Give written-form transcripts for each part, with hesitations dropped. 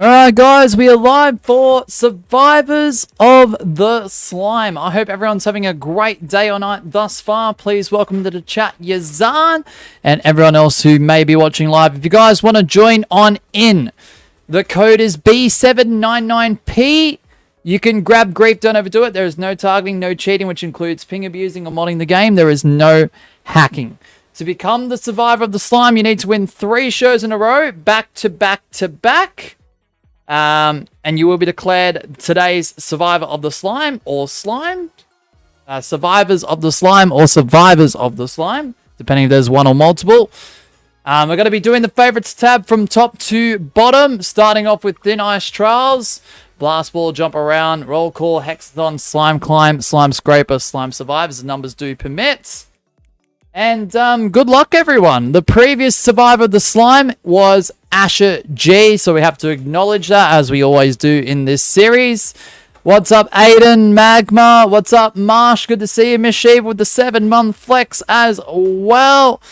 Alright guys, we are live for Survivors of the Slime. I hope everyone's having a great day or night thus far. Please welcome to the chat Yazan and everyone else who may be watching live. If you guys want to join on in, the code is B799P. You can grab grief, don't overdo it. There is no targeting, no cheating, which includes ping abusing or modding the game. There is no hacking. To become the Survivor of the Slime, you need to win 3 shows in a row, back to back to back. And you will be declared today's Survivor of the Slime or Slimed. Survivors of the Slime or Survivors of the Slime, depending if there's one or multiple. We're going to be doing the favorites tab from top to bottom, starting off with Thin Ice Trials, Blast Ball, Jump Around, Roll Call, HEX-A-THON, Slime Climb, Slime Scraper, Slime Survivors. The numbers do permit. And good luck, everyone. The previous Survivor of the Slime was Asher G, so we have to acknowledge that, as we always do in this series. What's up, Aiden, Magma? What's up, Marsh? Good to see you. Miss Sheba with the 7-month flex as well.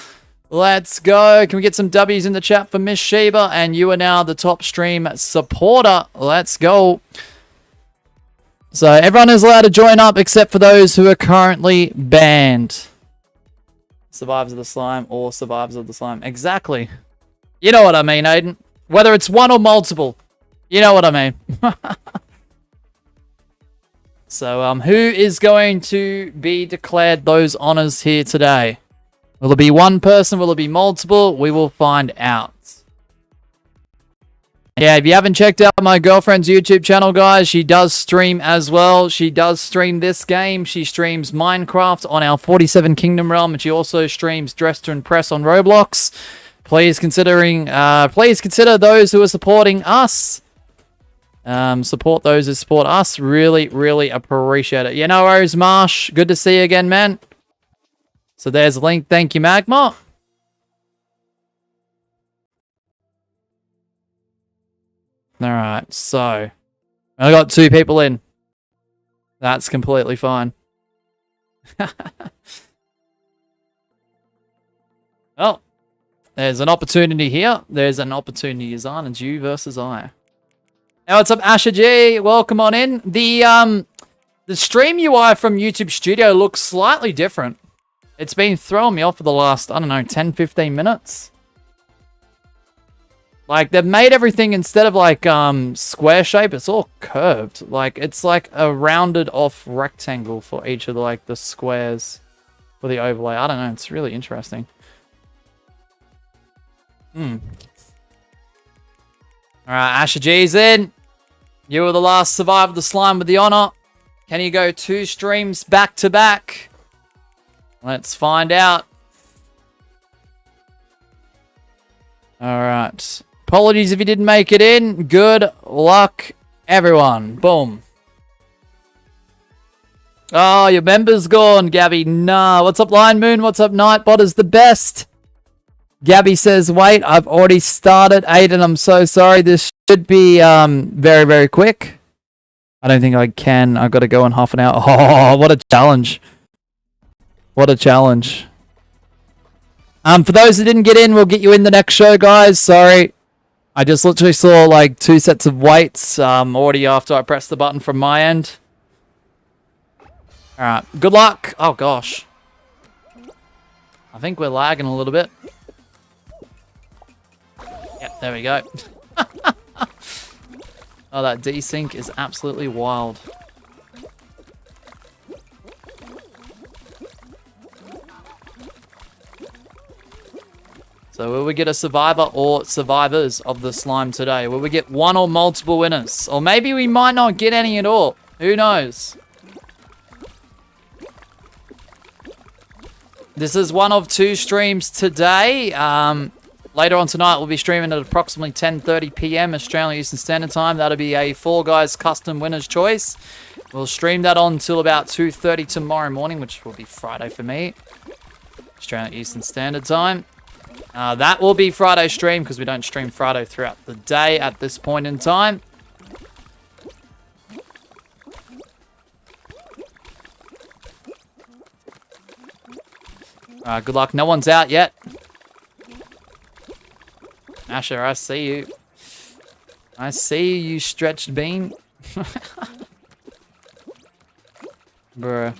Let's go. Can we get some W's in the chat for Miss Sheba? And you are now the top stream supporter. Let's go. So everyone is allowed to join up except for those who are currently banned. Survivors of the Slime or Survivors of the Slime. Exactly. You know what I mean, Aiden. Whether it's one or multiple. You know what I mean. So, who is going to be declared those honors here today? Will it be one person? Will it be multiple? We will find out. Yeah, if you haven't checked out my girlfriend's YouTube channel, guys, she does stream as well. She does stream this game. She streams Minecraft on our 47 Kingdom realm, and she also streams Dress to Impress on Roblox. Please consider those who are supporting us. Support those who support us. Really, really appreciate it. You know, Rose Marsh, good to see you again, man. So there's a link. Thank you, Magma. Alright, so I got 2 people in. That's completely fine. Well, there's an opportunity here. There's an opportunity, Yazan. It's you versus I. Hey, what's up, Asher G? Welcome on in. The stream UI from YouTube Studio looks slightly different. It's been throwing me off for the last, I don't know, 10-15 minutes. Like, they've made everything, instead of like square shape, it's all curved. Like, it's like a rounded off rectangle for each of the squares for the overlay. I don't know, it's really interesting. Alright, Asher G's in. You were the last Survivor of the Slime with the honor. Can you go 2 streams back to back? Let's find out. Alright. Apologies if you didn't make it in. Good luck, everyone. Boom. Oh, your member's gone, Gabby. Nah. What's up, Lion Moon? What's up, Nightbot is the best. Gabby says, wait, I've already started. Aiden, I'm so sorry. This should be very, very quick. I don't think I can. I've got to go in half an hour. Oh, what a challenge. What a challenge. For those that didn't get in, we'll get you in the next show, guys. Sorry. I just literally saw like 2 sets of weights already after I pressed the button from my end. Alright, good luck. Oh gosh. I think we're lagging a little bit. Yep, there we go. Oh, that desync is absolutely wild. So will we get a Survivor or Survivors of the Slime today? Will we get one or multiple winners? Or maybe we might not get any at all. Who knows? This is one of 2 streams today. Later on tonight, we'll be streaming at approximately 10:30 p.m. Australian Eastern Standard Time. That'll be a Fall Guys custom winner's choice. We'll stream that on until about 2:30 tomorrow morning, which will be Friday for me. Australian Eastern Standard Time. That will be Friday stream because we don't stream Friday throughout the day at this point in time. Good luck. No one's out yet. Asher, I see you. I see you, stretched bean. Bruh.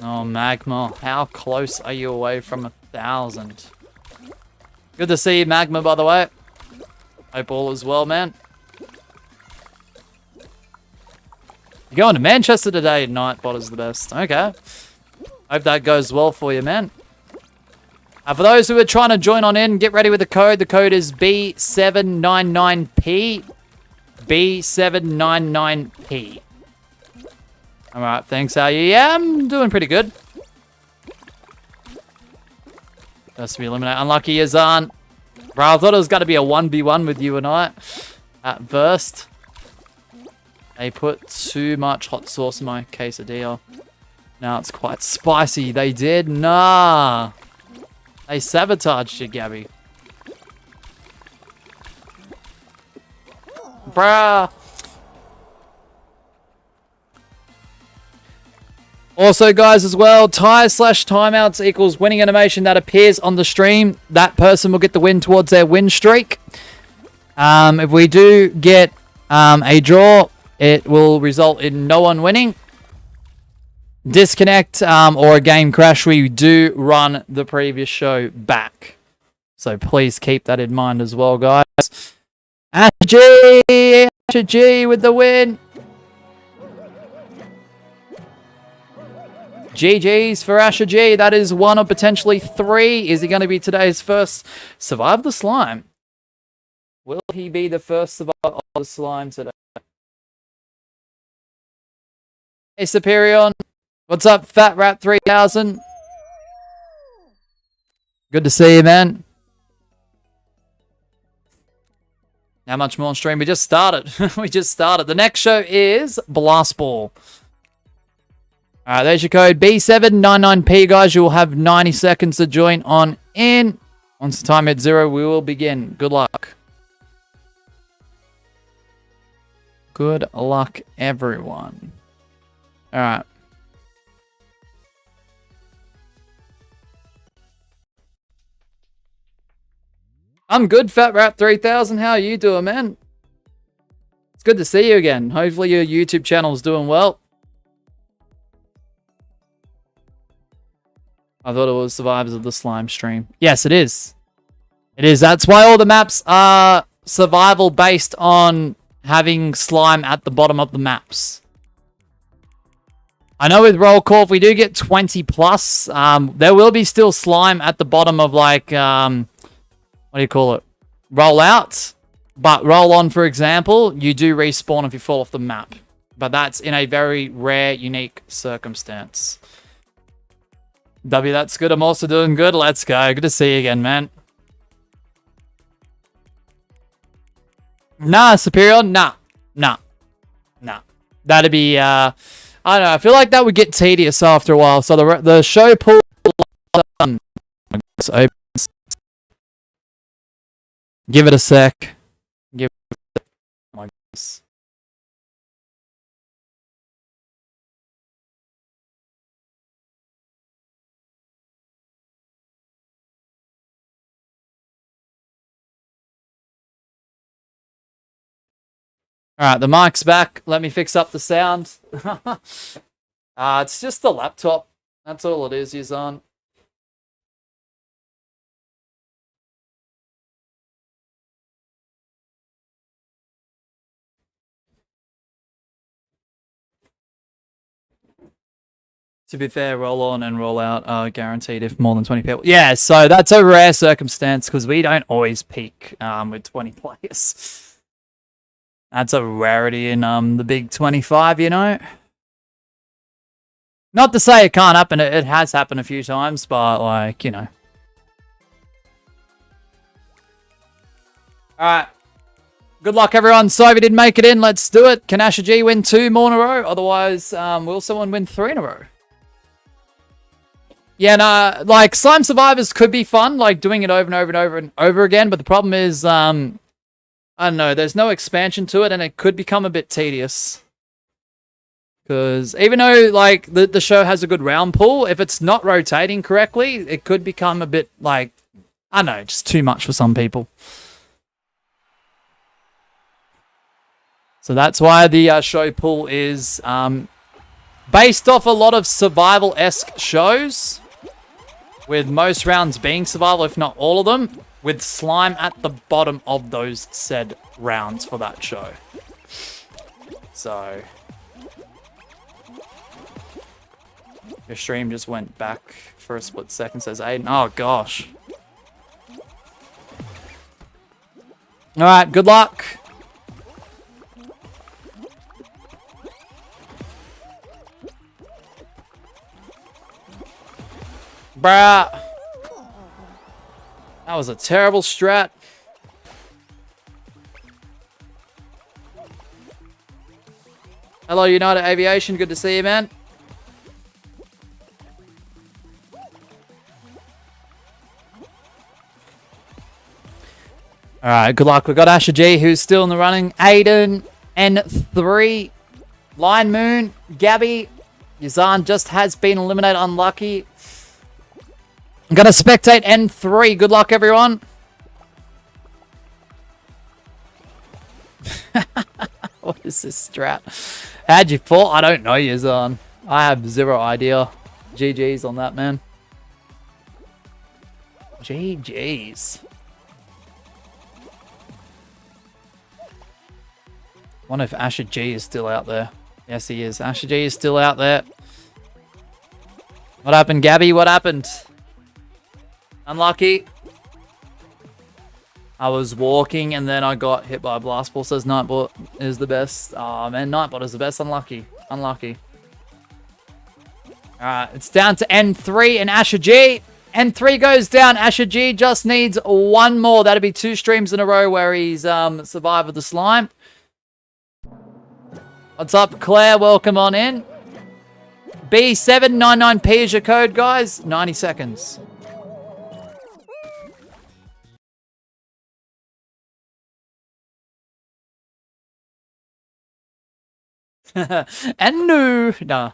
Oh, Magma, how close are you away from 1,000? Good to see you, Magma, by the way. Hope all is well, man. You're going to Manchester today? Nightbot is the best. Okay. Hope that goes well for you, man. For those who are trying to join on in, get ready with the code. The code is B799P. B799P. Alright, thanks, how are you? Yeah, I'm doing pretty good. Has to be eliminated. Unlucky Yazan. Bro, I thought it was going to be a 1v1 with you and I at first. They put too much hot sauce in my quesadilla. Now it's quite spicy. They did? Nah. They sabotaged you, Gabby. Bruh. Also, guys, as well, ties/timeouts equals winning animation that appears on the stream. That person will get the win towards their win streak. If we do get a draw, it will result in no one winning. Disconnect or a game crash, we do run the previous show back. So please keep that in mind as well, guys. Asher G with the win. GG's for Asher G. That is one of potentially 3. Is he going to be today's first Survive the Slime? Will he be the first Survive of the Slime today? Hey, Superion. What's up, Fat Rat 3000? Good to see you, man. How much more on stream? We just started. We just started. The next show is Blast Ball. Alright, there's your code. B799P, guys. You will have 90 seconds to join on in. Once the time hits 0, we will begin. Good luck. Good luck, everyone. Alright. I'm good, Fat Rat 3000. How are you doing, man? It's good to see you again. Hopefully your YouTube channel is doing well. I thought it was Survivors of the Slime stream. Yes, it is. It is. That's why all the maps are survival based on having slime at the bottom of the maps. I know with roll call, if we do get 20 plus, there will be still slime at the bottom of like, what do you call it? Roll out. But roll on, for example, you do respawn if you fall off the map. But that's in a very rare, unique circumstance. W, that's good. I'm also doing good. Let's go. Good to see you again, man. Nah, Superior. Nah. That'd be, I don't know. I feel like that would get tedious after a while. So the show pool opens. Give it a sec. Give it a sec. Oh my goodness. Alright, the mic's back. Let me fix up the sound. It's just the laptop. That's all it is, Yazan. To be fair, roll on and roll out are guaranteed if more than 20 people. Yeah, so that's a rare circumstance because we don't always peak with 20 players. That's a rarity in the big 25, you know? Not to say it can't happen. It has happened a few times, but like, you know. Alright. Good luck, everyone. Sorry we didn't make it in. Let's do it. Can Asher G win 2 more in a row? Otherwise, will someone win 3 in a row? Yeah, no, like, Slime Survivors could be fun, like, doing it over and over and over and over again, but the problem is, I I don't know, there's no expansion to it and it could become a bit tedious. Because even though like the show has a good round pool, if it's not rotating correctly, it could become a bit like, I don't know, just too much for some people. So that's why the show pool is based off a lot of survival-esque shows, with most rounds being survival, if not all of them, with slime at the bottom of those said rounds for that show. So your stream just went back for a split second, says Aiden. Oh gosh. Alright, good luck. Bruh. That was a terrible strat. Hello, United Aviation. Good to see you, man. Alright, good luck. We've got Asher G, who's still in the running. Aiden, N3, Lion Moon, Gabby. Yazan just has been eliminated. Unlucky. I'm going to spectate N3. Good luck, everyone. What is this strat? How'd you fall? I don't know, Yazan. I have zero idea. GG's on that, man. GG's. I wonder if Asher G is still out there. Yes, he is. Asher G is still out there. What happened, Gabby? What happened? Unlucky. I was walking and then I got hit by a blast ball. Says Nightbot is the best. Oh man, Nightbot is the best. Unlucky. Unlucky. Alright, it's down to N3 and Asher G. N3 goes down. Asher G just needs one more. That'd be 2 streams in a row where he's survived with the slime. What's up, Claire? Welcome on in. B799P is your code, guys. 90 seconds. And no. Nah.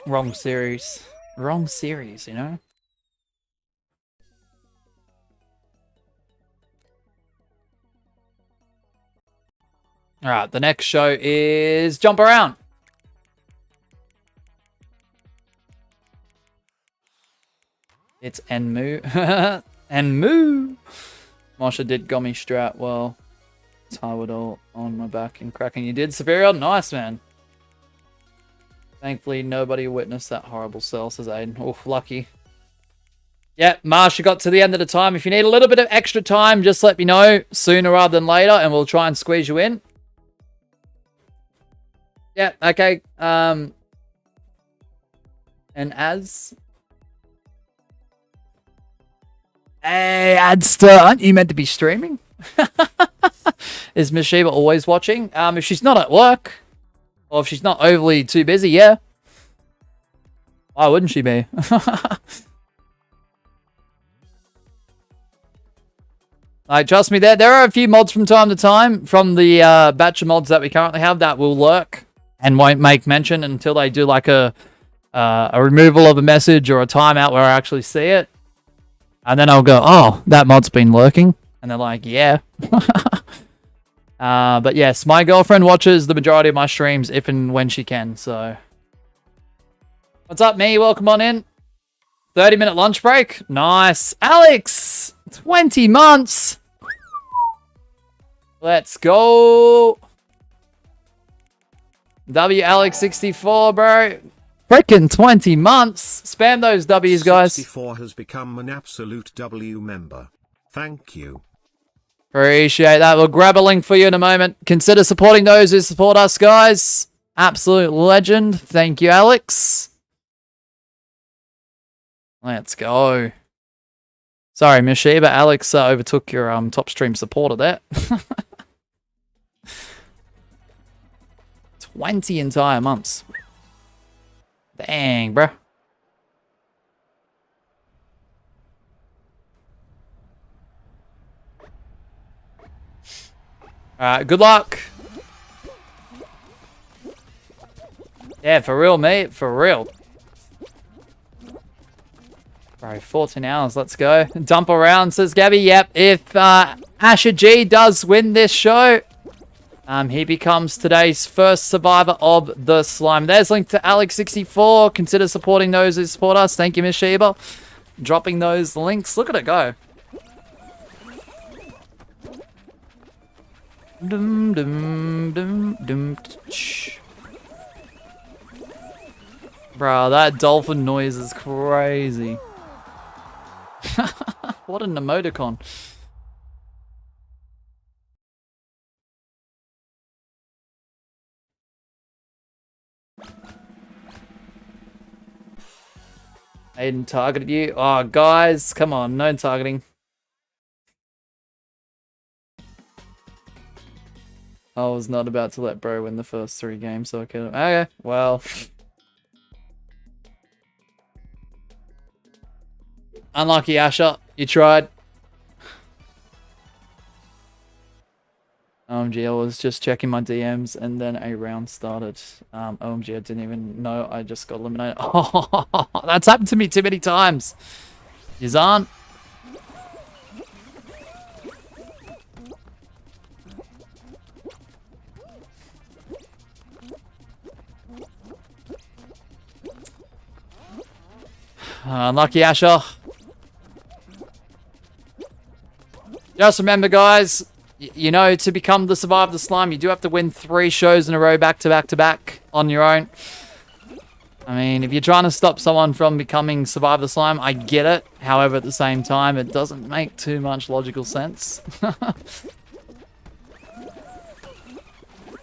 Wrong series. Wrong series, you know? Alright, the next show is Jump Around. It's Enmu. Enmu! Mosha did Gummy Strat well. Tywardall on my back and cracking. You did, Superior. Nice, man. Thankfully, nobody witnessed that horrible cell, says Aiden. Oof, lucky. Yep, Marsha got to the end of the time. If you need a little bit of extra time, just let me know sooner rather than later, and we'll try and squeeze you in. Yeah, okay. And as... Hey, Adster, aren't you meant to be streaming? Is Miss Sheba always watching? If she's not at work, or if she's not overly too busy, yeah. Why wouldn't she be? Like, trust me, there are a few mods from time to time from the batch of mods that we currently have that will lurk and won't make mention until they do like a removal of a message or a timeout where I actually see it. And then I'll go, oh, that mod's been lurking. And they're like, yeah. But yes, my girlfriend watches the majority of my streams if and when she can, so. What's up, me? Welcome on in. 30-minute lunch break. Nice. Alex! 20 months! Let's go. W Alex 64, bro. Freaking 20 months. Spam those W's, guys. 64 has become an absolute W member. Thank you. Appreciate that. We'll grab a link for you in a moment. Consider supporting those who support us, guys. Absolute legend. Thank you, Alex. Let's go. Sorry, Mishiba. Alex overtook your top stream supporter there. 20 entire months. Dang, bro. Alright, good luck. Yeah, for real, mate. For real. Bro, 14 hours. Let's go. Dump around, says Gabby. Yep, if Asher G does win this show, he becomes today's first survivor of the slime. There's a link to Alex64. Consider supporting those who support us. Thank you, Miss Sheba. Dropping those links. Look at it go. Dum, dum, dum, dum, bro, that dolphin noise is crazy. What an emoticon. Aiden targeted you. Oh, guys, come on, no targeting. I was not about to let bro win the first 3 games, so I could. Okay, well. Unlucky, Asher. You tried. OMG, I was just checking my DMs and then a round started. OMG, I didn't even know I just got eliminated. Oh, that's happened to me too many times. Yazan. Unlucky, Asher. Just remember, guys, you know, to become the Survivor of the Slime, you do have to win 3 shows in a row back to back to back on your own. I mean, if you're trying to stop someone from becoming Survivor of the Slime, I get it. However, at the same time, it doesn't make too much logical sense.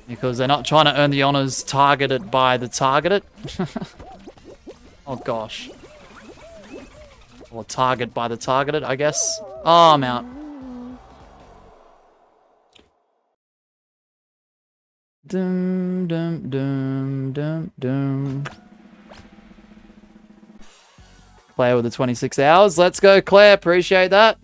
Because they're not trying to earn the honors targeted by the targeted. Oh, gosh. Or target by the targeted, I guess. Oh, I'm out. Dum, dum, dum, dum, dum. Claire with the 26 hours. Let's go, Claire. Appreciate that.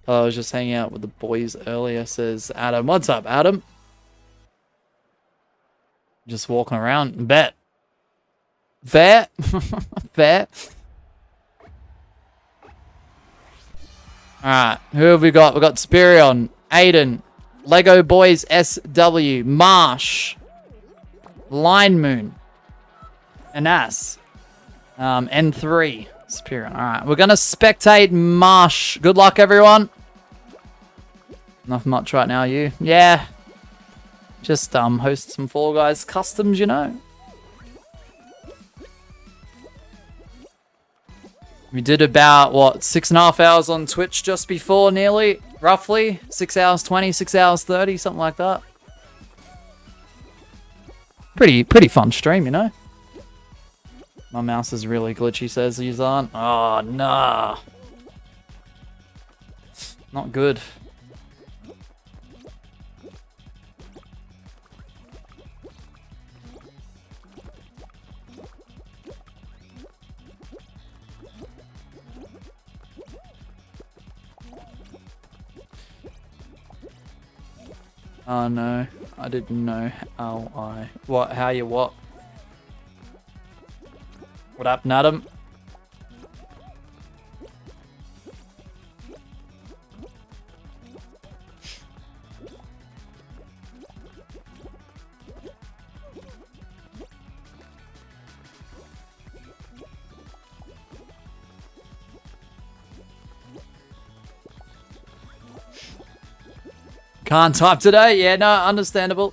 I was just hanging out with the boys earlier, says Adam. What's up, Adam? Just walking around. Bet. Fair. Fair. Alright, who have we got? We've got Spirion, Aiden, Lego Boys SW, Marsh, Line Moon, Anas, N3, Spirion. Alright, we're gonna spectate Marsh. Good luck, everyone. Not much right now, you? Yeah. Just host some Fall Guys customs, you know. We did about, what, 6.5 hours on Twitch just before, nearly, roughly. 6 hours 20, 6 hours 30, something like that. Pretty fun stream, you know. My mouse is really glitchy, says Yuzan. Oh, nah. Not good. Oh no, I didn't know how you what? What happened, Adam? Can't type today? Yeah, no, understandable.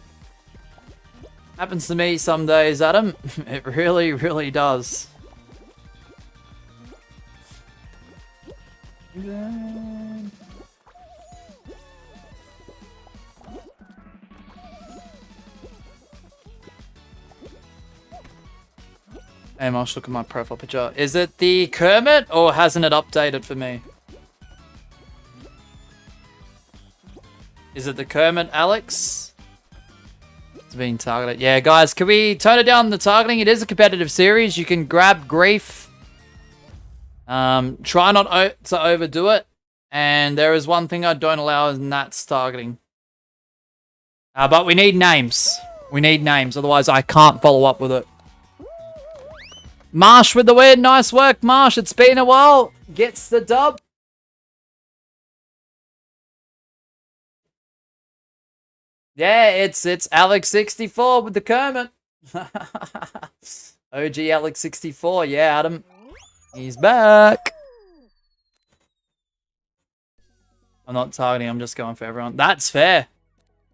Happens to me some days, Adam. It really, really does. Hey, Mosh, look at my profile picture. Is it the Kermit, or hasn't it updated for me? Is it the Kermit, Alex? It's being targeted. Yeah, guys, can we tone it down the targeting? It is a competitive series. You can grab grief. Try not to overdo it. And there is one thing I don't allow, and that's targeting. But we need names. We need names, otherwise I can't follow up with it. Marsh with the win. Nice work, Marsh. It's been a while. Gets the dub. Yeah, it's Alex64 with the Kermit. OG Alex64. Yeah, Adam. He's back. I'm not targeting. I'm just going for everyone. That's fair.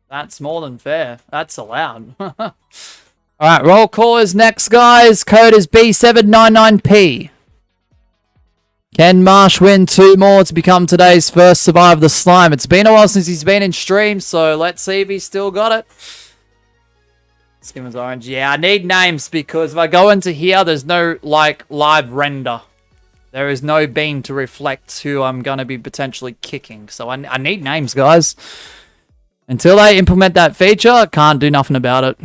That's more than fair. That's allowed. Alright, roll call is next, guys. Code is B799P. Can Marsh win 2 more to become today's first survivor of the slime? It's been a while since he's been in stream, so let's see if he's still got it. Skin was orange. Yeah, I need names because if I go into here, there's no, like, live render. There is no beam to reflect who I'm going to be potentially kicking. So I need names, guys. Until they implement that feature, I can't do nothing about it.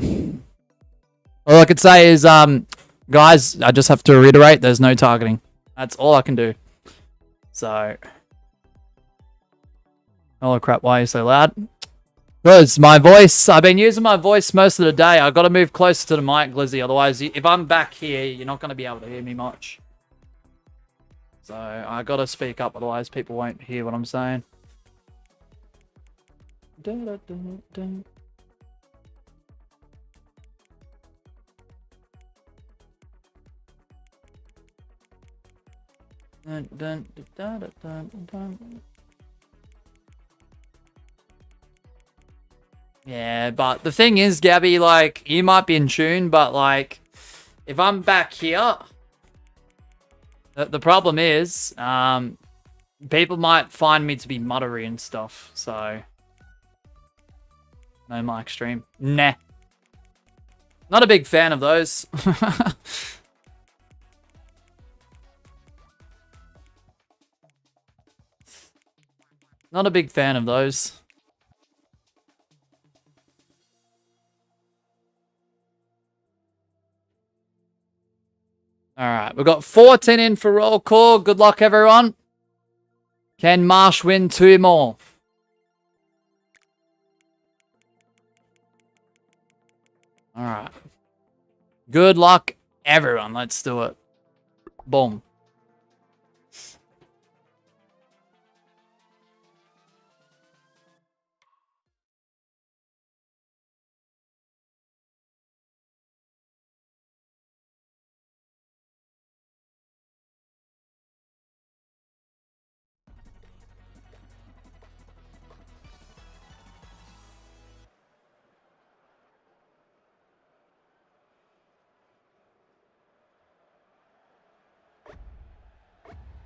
All I could say is, guys, I just have to reiterate, there's no targeting. That's all I can do. So. Oh crap, why are you so loud? Because my voice, I've been using my voice most of the day. I've got to move closer to the mic, Glizzy. Otherwise, if I'm back here, you're not going to be able to hear me much. So, I got to speak up, otherwise people won't hear what I'm saying. Dun, dun, dun, dun. Dun, dun, dun, dun, dun, dun. Yeah, but the thing is, Gabby, like, you might be in tune, but, like, if I'm back here, the problem is, people might find me to be muttery and stuff, so... No mic stream. Nah. Not a big fan of those. Not a big fan of those. Alright, we've got 14 in for roll call. Good luck, everyone. Can Marsh win 2 more? Alright. Good luck, everyone. Let's do it. Boom.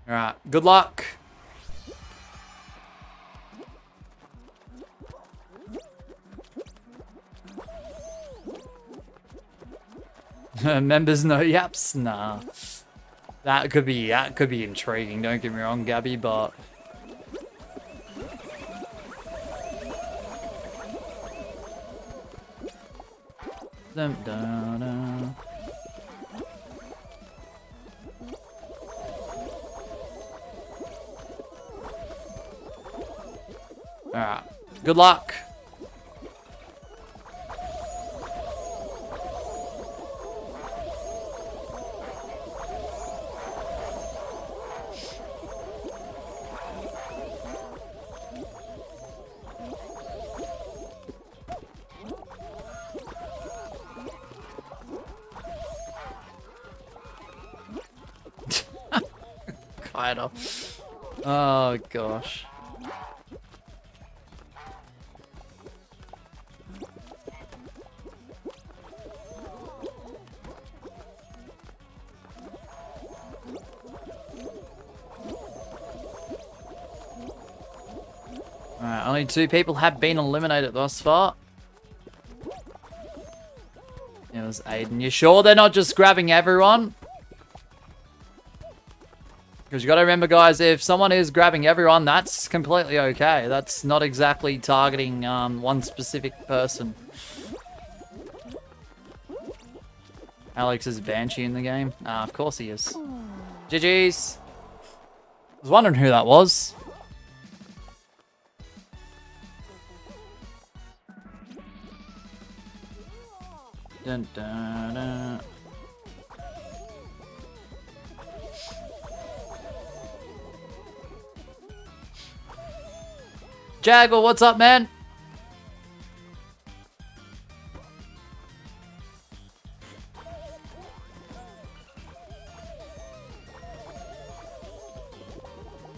Alright, good luck. Members no yaps? Nah. That could be intriguing, don't get me wrong, Gabby, but dun, dun, dun. Alright. Good luck. Kind of. Oh gosh. Alright, only 2 people have been eliminated thus far. It was Aiden. You sure they're not just grabbing everyone? Because you got to remember, guys, if someone is grabbing everyone, that's completely okay. That's not exactly targeting one specific person. Alex is Banshee in the game? Of course he is. GG's. I was wondering who that was. Dun, dun, dun. Jaguar, what's up, man?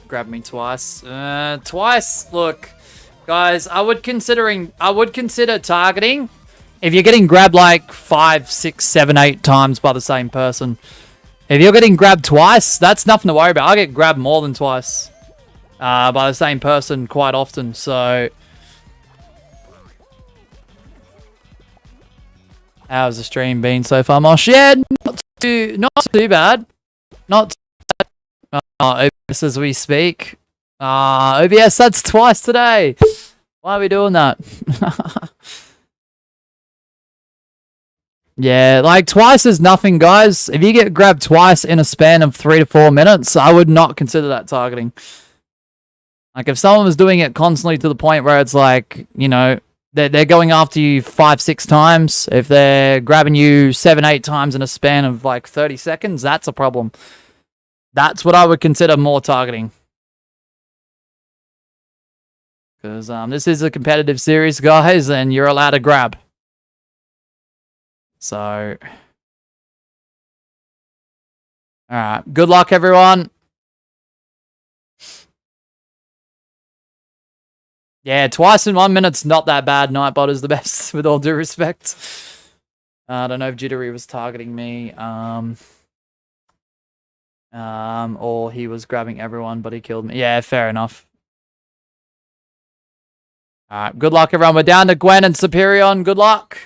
Grab me twice. Twice. Look, guys, I would consider targeting if you're getting grabbed like 5, 6, 7, 8 times by the same person. If you're getting grabbed twice, that's nothing to worry about. I get grabbed more than twice by the same person quite often. So, how's the stream been so far, Mosh? Yeah, not too bad. Not too bad. OBS as we speak. OBS, that's twice today. Why are we doing that? Yeah, like twice is nothing, guys. If you get grabbed twice in a span of 3 to 4 minutes, I would not consider that targeting. Like if someone was doing it constantly to the point where it's like, you know, they're going after you 5, 6 times. If they're grabbing you 7, 8 times in a span of like 30 seconds, that's a problem. That's what I would consider more targeting. Because this is a competitive series, guys, and you're allowed to grab. So, alright. Good luck, everyone. Yeah, twice in 1 minute's not that bad. Nightbot is the best, with all due respect. I don't know if Jittery was targeting me. Or he was grabbing everyone, but he killed me. Yeah, fair enough. Alright, good luck, everyone. We're down to Gwen and Superion. Good luck.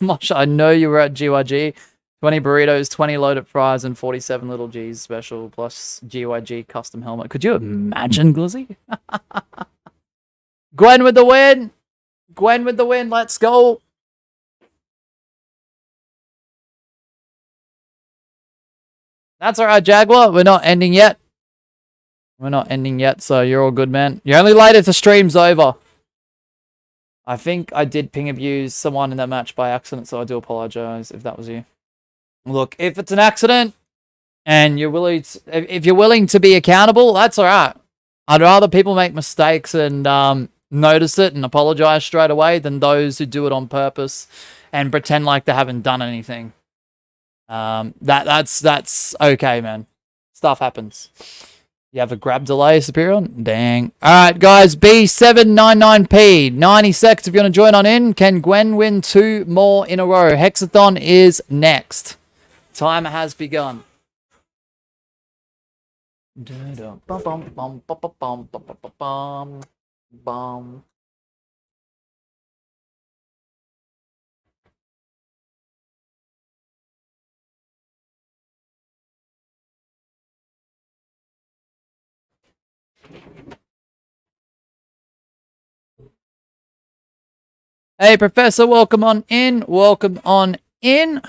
Mosh, I know you were at GYG. 20 burritos, 20 loaded fries, and 47 little G's special, plus GYG custom helmet. Could you imagine, Glizzy? Gwen with the win! Gwen with the win, let's go! That's alright, Jaguar. We're not ending yet. We're not ending yet, so you're all good, man. You're only late if the stream's over. I think I did ping abuse someone in that match by accident, so I do apologize if that was you. Look, if it's an accident and you're willing to, if you're willing to be accountable, that's all right. I'd rather people make mistakes and notice it and apologize straight away than those who do it on purpose and pretend like they haven't done anything. That's okay, man. Stuff happens. You have a grab delay, Superior? Dang. Alright, guys. B799P. 90 seconds if you want to join on in. Can Gwen win 2 more in a row? HEX-A-THON is next. Timer has begun. Hey, Professor, welcome on in. Welcome on in.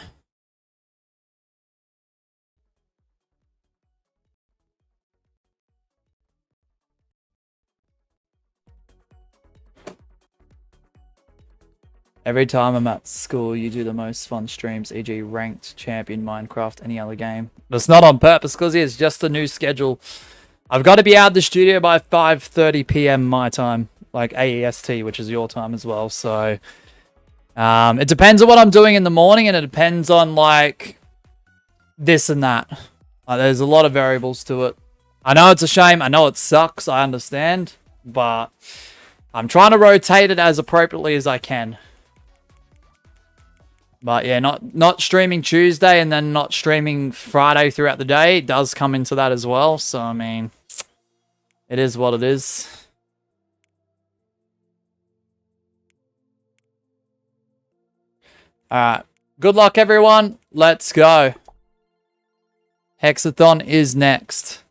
Every time I'm at school, you do the most fun streams, e.g. Ranked, Champion, Minecraft, any other game. It's not on purpose, because it's just a new schedule. I've got to be out of the studio by 5:30 p.m. my time, like AEST, which is your time as well. So it depends on what I'm doing in the morning, and it depends on like this and that. There's a lot of variables to it. I know it's a shame. I know it sucks. I understand, but I'm trying to rotate it as appropriately as I can. But yeah, not streaming Tuesday and then not streaming Friday throughout the day. It does come into that as well. So, I mean, it is what it is. Alright. Good luck, everyone. Let's go. HEX-A-THON is next.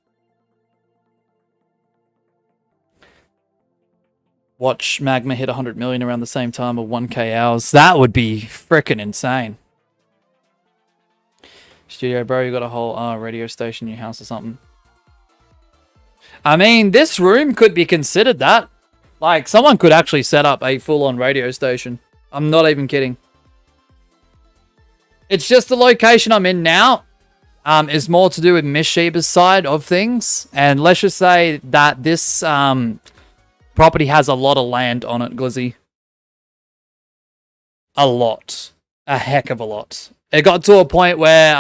Watch Magma hit 100 million around the same time of 1K hours. That would be freaking insane. Studio, bro, you got a whole radio station in your house or something. I mean, this room could be considered that. Like, someone could actually set up a full-on radio station. I'm not even kidding. It's just the location I'm in now is more to do with Miss Sheba's side of things. And let's just say that this property has a lot of land on it, Glizzy. A lot. A heck of a lot. It got to a point where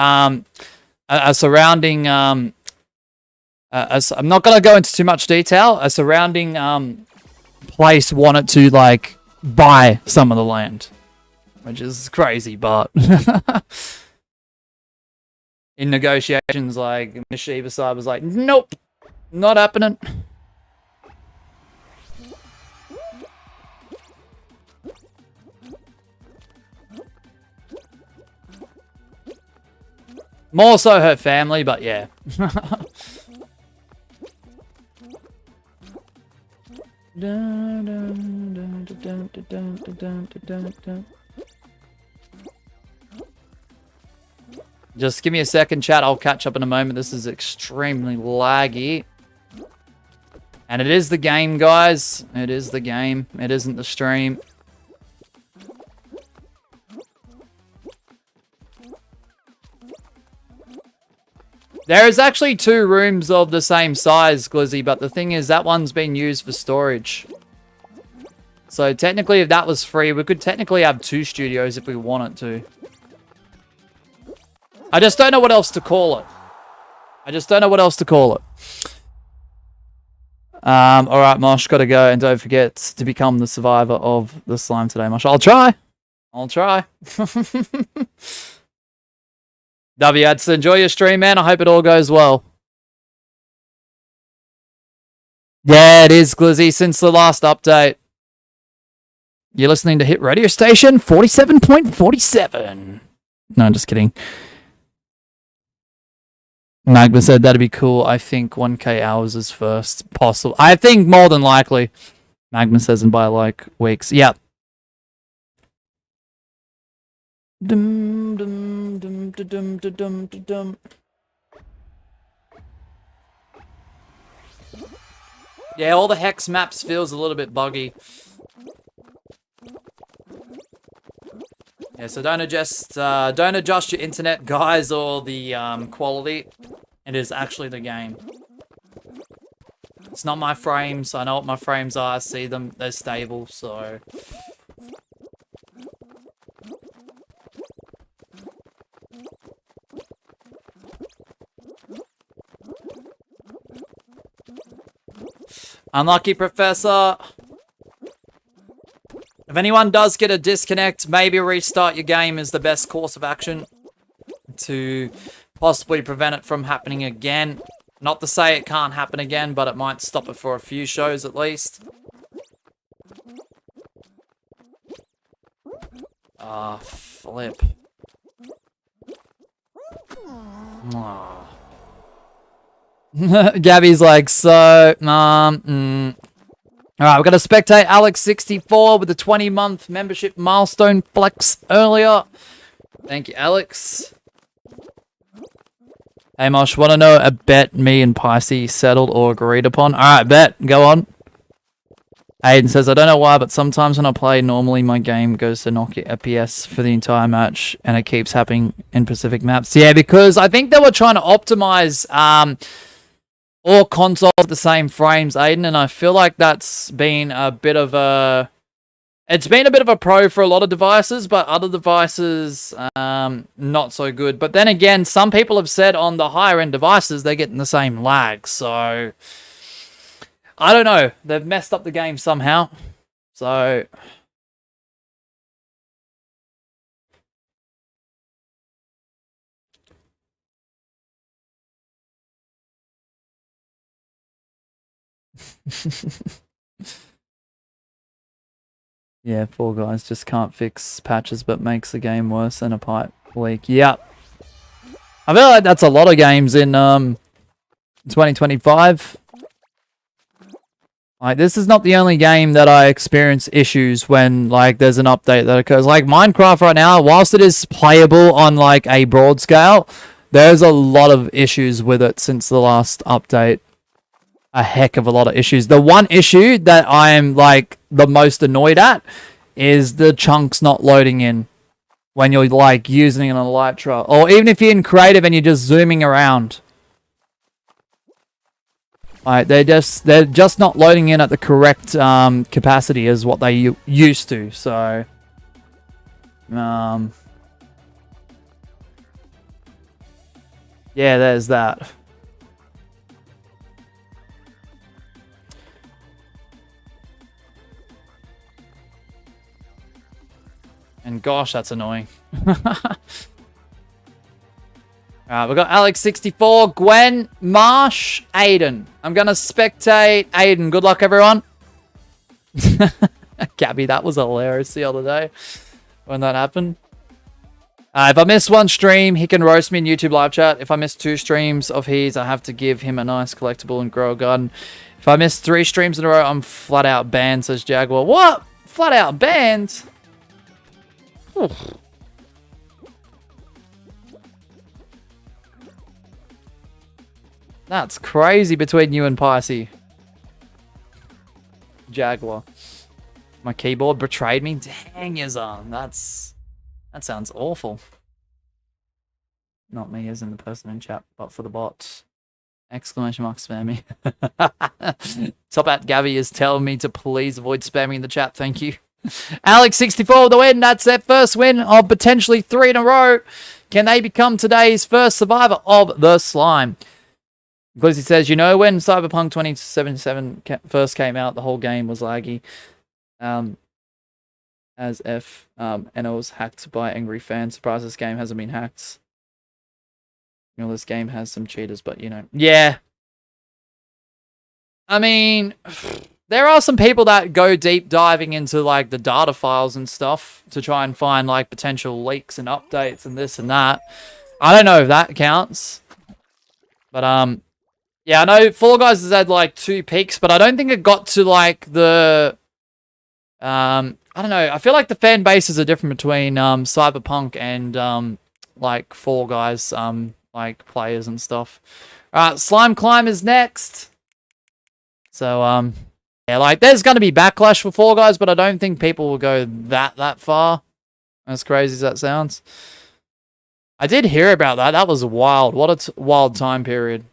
a surrounding... I'm not going to go into too much detail. A surrounding place wanted to, like, buy some of the land. Which is crazy, but... in negotiations, like, Miss Sheba's side was like, nope, not happening. More so her family, but yeah. Just give me a second, chat. I'll catch up in a moment. This is extremely laggy. And it is the game, guys. It is the game. It isn't the stream. There is actually 2 rooms of the same size, Glizzy, but the thing is that one's been used for storage. So technically, if that was free, we could technically have 2 studios if we wanted to. I just don't know what else to call it. Alright, Mosh, gotta go. And don't forget to become the survivor of the slime today, Mosh. I'll try. W-Ads, enjoy your stream, man. I hope it all goes well. Yeah, it is, Glizzy, since the last update. You're listening to Hit Radio Station 47.47. No, I'm just kidding. Magma said that'd be cool. I think 1K hours is first possible. I think more than likely. Magma says in by like weeks. Yep. Dum, dum, dum, dum, dum, dum, dum. Yeah, all the hex maps feels a little bit buggy. Yeah, so don't adjust your internet, guys, or the quality. It is actually the game. It's not my frames. I know what my frames are. I see them. They're stable, so... Unlucky, Professor. If anyone does get a disconnect, maybe restart your game is the best course of action to possibly prevent it from happening again. Not to say it can't happen again, but it might stop it for a few shows at least. Ah, flip. Oh. Gabby's like, so, Alright, we're going to spectate Alex64 with the 20-month membership milestone flex earlier. Thank you, Alex. Hey, Mosh, want to know a bet me and Pisces settled or agreed upon? Alright, bet. Go on. Aiden says, I don't know why, but sometimes when I play, normally my game goes to knock FPS for the entire match, and it keeps happening in Pacific maps. Yeah, because I think they were trying to optimize all consoles at the same frames, Aiden, and I feel like that's been a bit of a... It's been a bit of a pro for a lot of devices, but other devices, not so good. But then again, some people have said on the higher-end devices, they're getting the same lag, so... I don't know. They've messed up the game somehow. So... Yeah, Fall Guys just can't fix patches but makes the game worse and a pipe leak. Yep. I feel like that's a lot of games in 2025. Like, this is not the only game that I experience issues when, like, there's an update that occurs. Like, Minecraft right now, whilst it is playable on, like, a broad scale, there's a lot of issues with it since the last update. A heck of a lot of issues. The one issue that I am, like, the most annoyed at is the chunks not loading in when you're, like, using it on Elytra. Or even if you're in creative and you're just zooming around. Like, they're just not loading in at the correct capacity as what they used to. So, yeah, there's that. And gosh, that's annoying. Alright, we've got Alex64, Gwen, Marsh, Aiden. I'm going to spectate Aiden. Good luck, everyone. Gabby, that was hilarious the other day when that happened. If I miss one stream, he can roast me in YouTube live chat. If I miss 2 streams of his, I have to give him a nice collectible and grow a garden. If I miss 3 streams in a row, I'm flat out banned, says Jaguar. What? Flat out banned? Oof. That's crazy between you and Picey. Jaguar. My keyboard betrayed me. Dang, Yazan. That sounds awful. Not me as in the person in chat, but for the bots. Exclamation mark spammy. Top at Gabby is telling me to please avoid spamming the chat. Thank you. Alex64 with the win. That's their first win of potentially 3 in a row. Can they become today's first survivor of the slime? Because he says, you know, when Cyberpunk 2077 first came out, the whole game was laggy. As if, and it was hacked by angry fans. Surprised this game hasn't been hacked. You know, this game has some cheaters, but you know. Yeah. I mean, there are some people that go deep diving into, like, the data files and stuff to try and find, like, potential leaks and updates and this and that. I don't know if that counts. But, yeah, I know Fall Guys has had, like, 2 peaks, but I don't think it got to, like, the... I don't know. I feel like the fan bases are different between Cyberpunk and, like, Fall Guys, like, players and stuff. Alright, Slime Climb is next. So, yeah, like, there's going to be backlash for Fall Guys, but I don't think people will go that far. As crazy as that sounds. I did hear about that. That was wild. What a wild time period.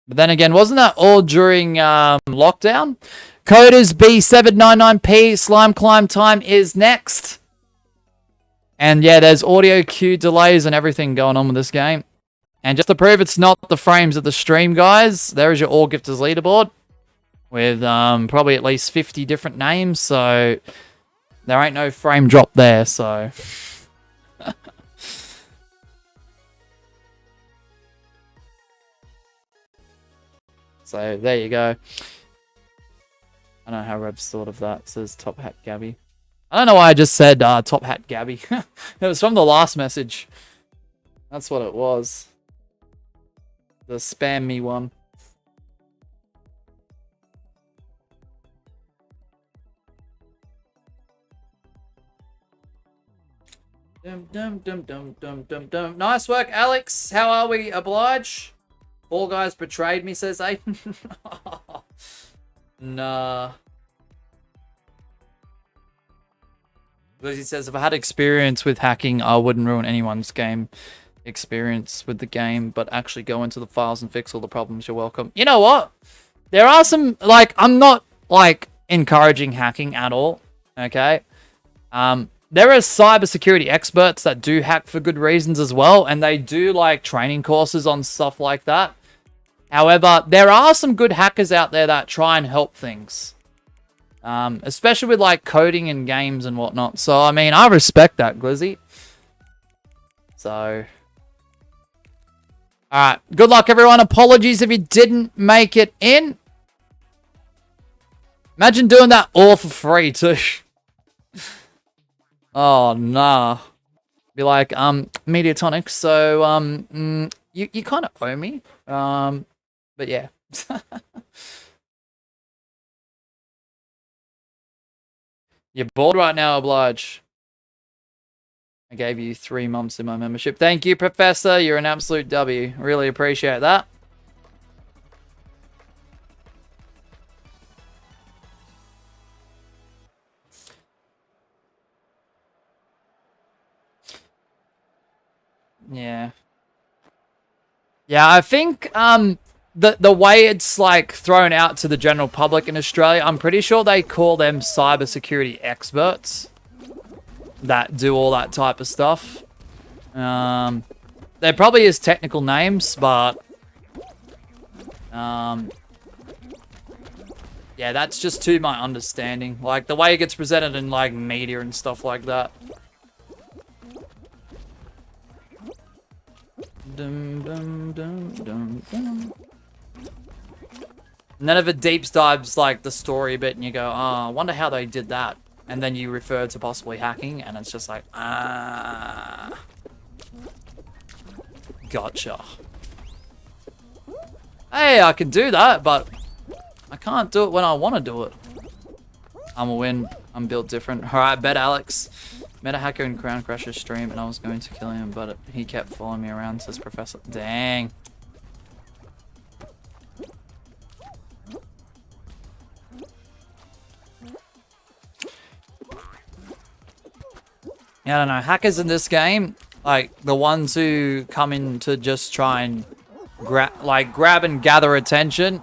But then again, wasn't that all during lockdown? Coders B799P, Slime Climb time is next. And yeah, there's audio cue delays and everything going on with this game. And just to prove it's not the frames of the stream, guys, there is your All Gifters leaderboard. With probably at least 50 different names, so there ain't no frame drop there, so... So, there you go. I don't know how Reb's thought of that. It says Top Hat Gabby. I don't know why I just said Top Hat Gabby. It was from the last message. That's what it was. The spam me one. Dum dum dum dum dum dum dum. Nice work, Alex. How are we? Oblige? All Guys betrayed me, says Aiden. Nah. Because he says, if I had experience with hacking, I wouldn't ruin anyone's game experience with the game, but actually go into the files and fix all the problems. You're welcome. You know what? There are some, like, I'm not, like, encouraging hacking at all. Okay? There are cybersecurity experts that do hack for good reasons as well, and they do, like, training courses on stuff like that. However, there are some good hackers out there that try and help things. Especially with, like, coding and games and whatnot. So, I mean, I respect that, Glizzy. So... Alright, good luck, everyone. Apologies if you didn't make it in. Imagine doing that all for free, too. Oh, nah. Be like, Mediatonic, so, you kind of owe me. But yeah. You're bored right now, Oblige. I gave you 3 months in my membership. Thank you, Professor. You're an absolute W. Really appreciate that. Yeah. Yeah, I think the way it's like thrown out to the general public in Australia, I'm pretty sure they call them cybersecurity experts that do all that type of stuff. There probably is technical names, but yeah, that's just to my understanding. Like the way it gets presented in like media and stuff like that. Dum, dum, dum, dum, dum. None of it deep dives like the story a bit, and you go, "Oh, I wonder how they did that." And then you refer to possibly hacking, and it's just like, ah, gotcha. Hey, I can do that, but I can't do it when I want to do it. I'm a win. I'm built different. All right, bet Alex. Met a hacker in Crown Crusher's stream, and I was going to kill him, but he kept following me around, says Professor. Dang. Yeah, I don't know. Hackers in this game, like the ones who come in to just try and grab and gather attention,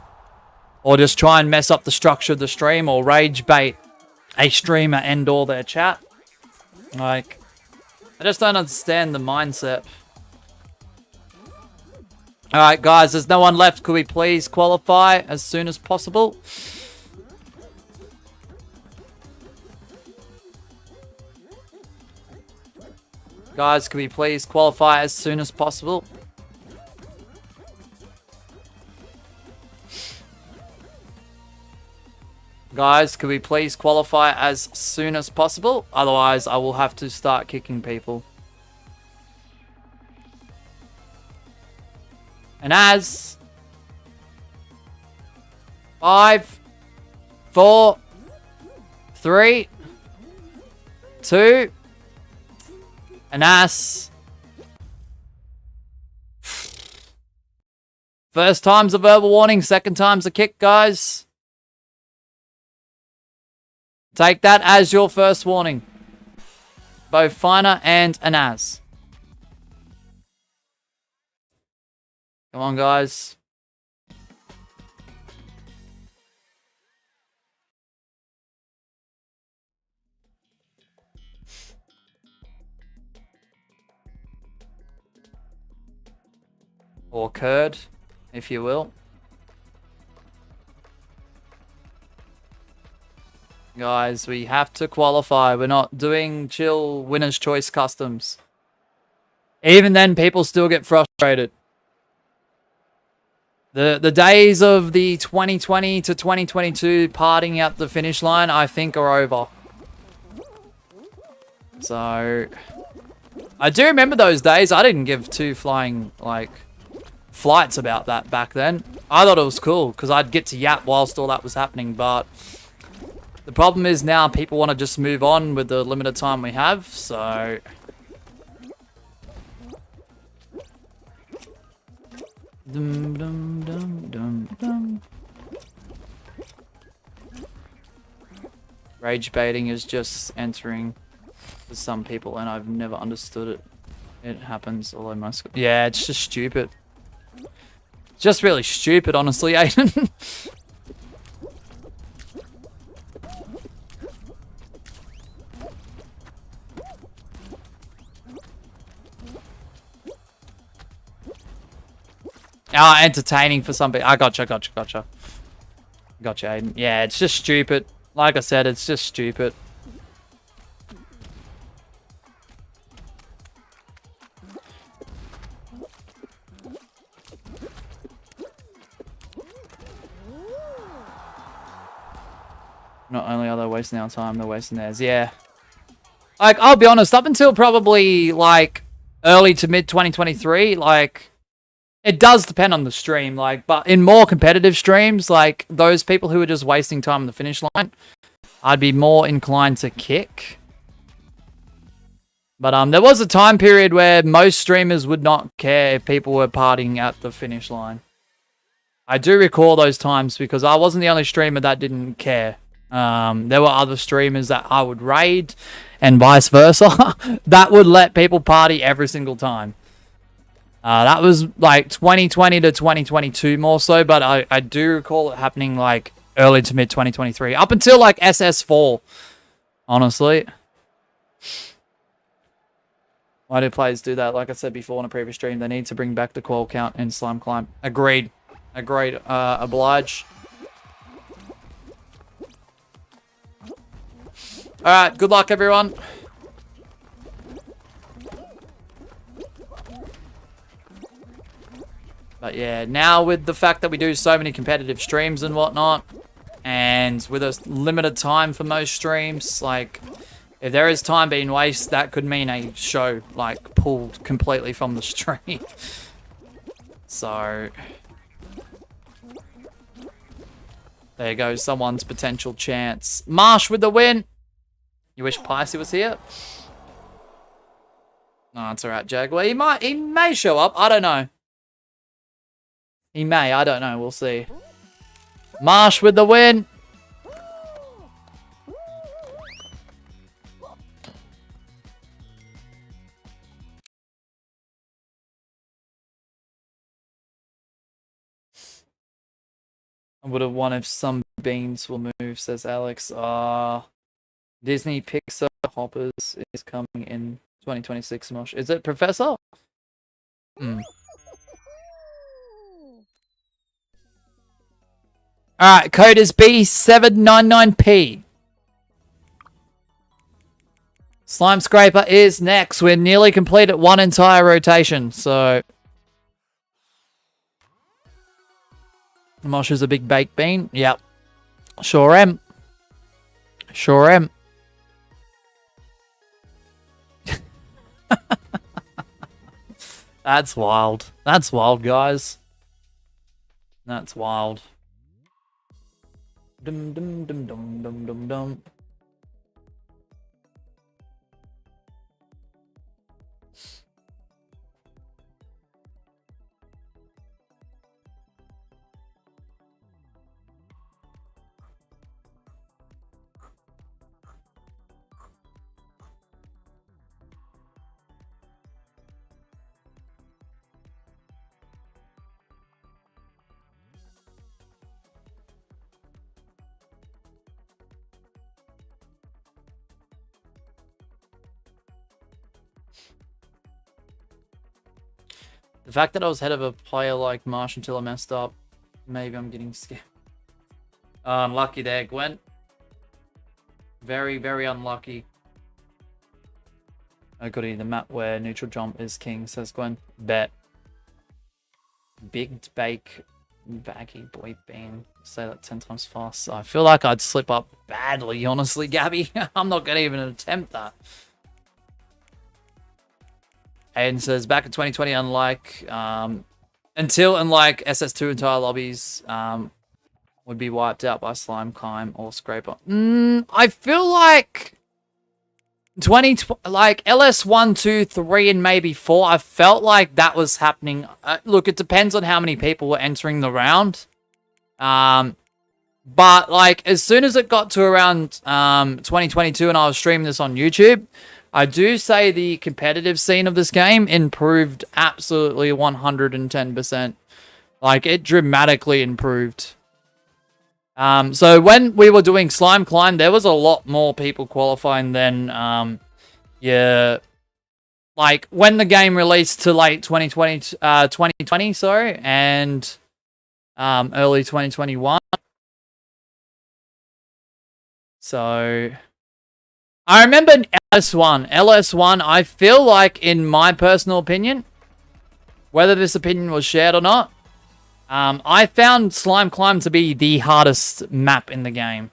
or just try and mess up the structure of the stream, or rage bait a streamer and all their chat. Like, I just don't understand the mindset. Alright, guys, there's no one left. Could we please qualify as soon as possible? Guys, could we please qualify as soon as possible? Guys, could we please qualify as soon as possible? Otherwise, I will have to start kicking people. And as 5, 4, 3, 2, an ass. First time's a verbal warning, second time's a kick, guys. Take that as your first warning. Both Finer and Anaz. Come on, guys. Or curd, if you will. Guys, we have to qualify. We're not doing chill winner's choice customs. Even then, people still get frustrated. The days of the 2020 to 2022 partying out the finish line, I think, are over. So, I do remember those days. I didn't give two flying, like, flights about that back then. I thought it was cool, because I'd get to yap whilst all that was happening, but the problem is now people want to just move on with the limited time we have, so dum, dum, dum, dum, dum. Rage baiting is just entering for some people, and I've never understood it. It happens all over my school. Yeah, it's just stupid. It's just really stupid, honestly, Aiden. Ah, entertaining for some people. I gotcha. Gotcha, Aiden. Yeah, it's just stupid. Like I said, it's just stupid. Not only are they wasting our time, they're wasting theirs. Yeah. Like, I'll be honest, up until probably, like, early to mid 2023, like, it does depend on the stream, like, but in more competitive streams, like, those people who are just wasting time on the finish line, I'd be more inclined to kick. But there was a time period where most streamers would not care if people were partying at the finish line. I do recall those times because I wasn't the only streamer that didn't care. There were other streamers that I would raid and vice versa that would let people party every single time. That was like 2020 to 2022 more so, but I do recall it happening like early to mid 2023 up until like SS4, honestly. Why do players do that? Like I said before in a previous stream, they need to bring back the qual count in Slime Climb. Agreed. Agreed. Oblige. Alright, good luck everyone. But yeah, now with the fact that we do so many competitive streams and whatnot, and with a limited time for most streams, like, if there is time being wasted, that could mean a show, like, pulled completely from the stream. So, there goes someone's potential chance. Marsh with the win. You wish Picey was here? No, it's alright, Jaguar. He may show up. I don't know. He may. I don't know. We'll see. Marsh with the win. I would have won if some beans will move, says Alex. Disney Pixar Hoppers is coming in 2026, Mosh. Is it Professor? Alright, code is B799P. SLIMESCRAPER is next. We're nearly complete at one entire rotation, so... Mosh is a big baked bean. Yep. Sure am. Sure am. That's wild. That's wild, guys. That's wild. Dum dum dum dum dum dum dum. The fact that I was ahead of a player like Marsh until I messed up, maybe I'm getting scared. Unlucky there, Gwen. Very, very unlucky. I got the map where neutral jump is king, says Gwen. Bet. Big bake, baggy boy bean. Say that 10 times fast. I feel like I'd slip up badly, honestly, Gabby. I'm not going to even attempt that. Aiden says, back in 2020, unlike SS2 entire lobbies would be wiped out by Slime Climb or Scraper. I feel like like LS1, 2, 3, and maybe 4, I felt like that was happening. Look, it depends on how many people were entering the round. But like as soon as it got to around 2022 and I was streaming this on YouTube, I do say the competitive scene of this game improved absolutely 110%. Like, it dramatically improved. So when we were doing Slime Climb, there was a lot more people qualifying than, like, when the game released to late 2020, sorry, and early 2021. So... I remember LS1, I feel like, in my personal opinion, whether this opinion was shared or not, I found Slime Climb to be the hardest map in the game.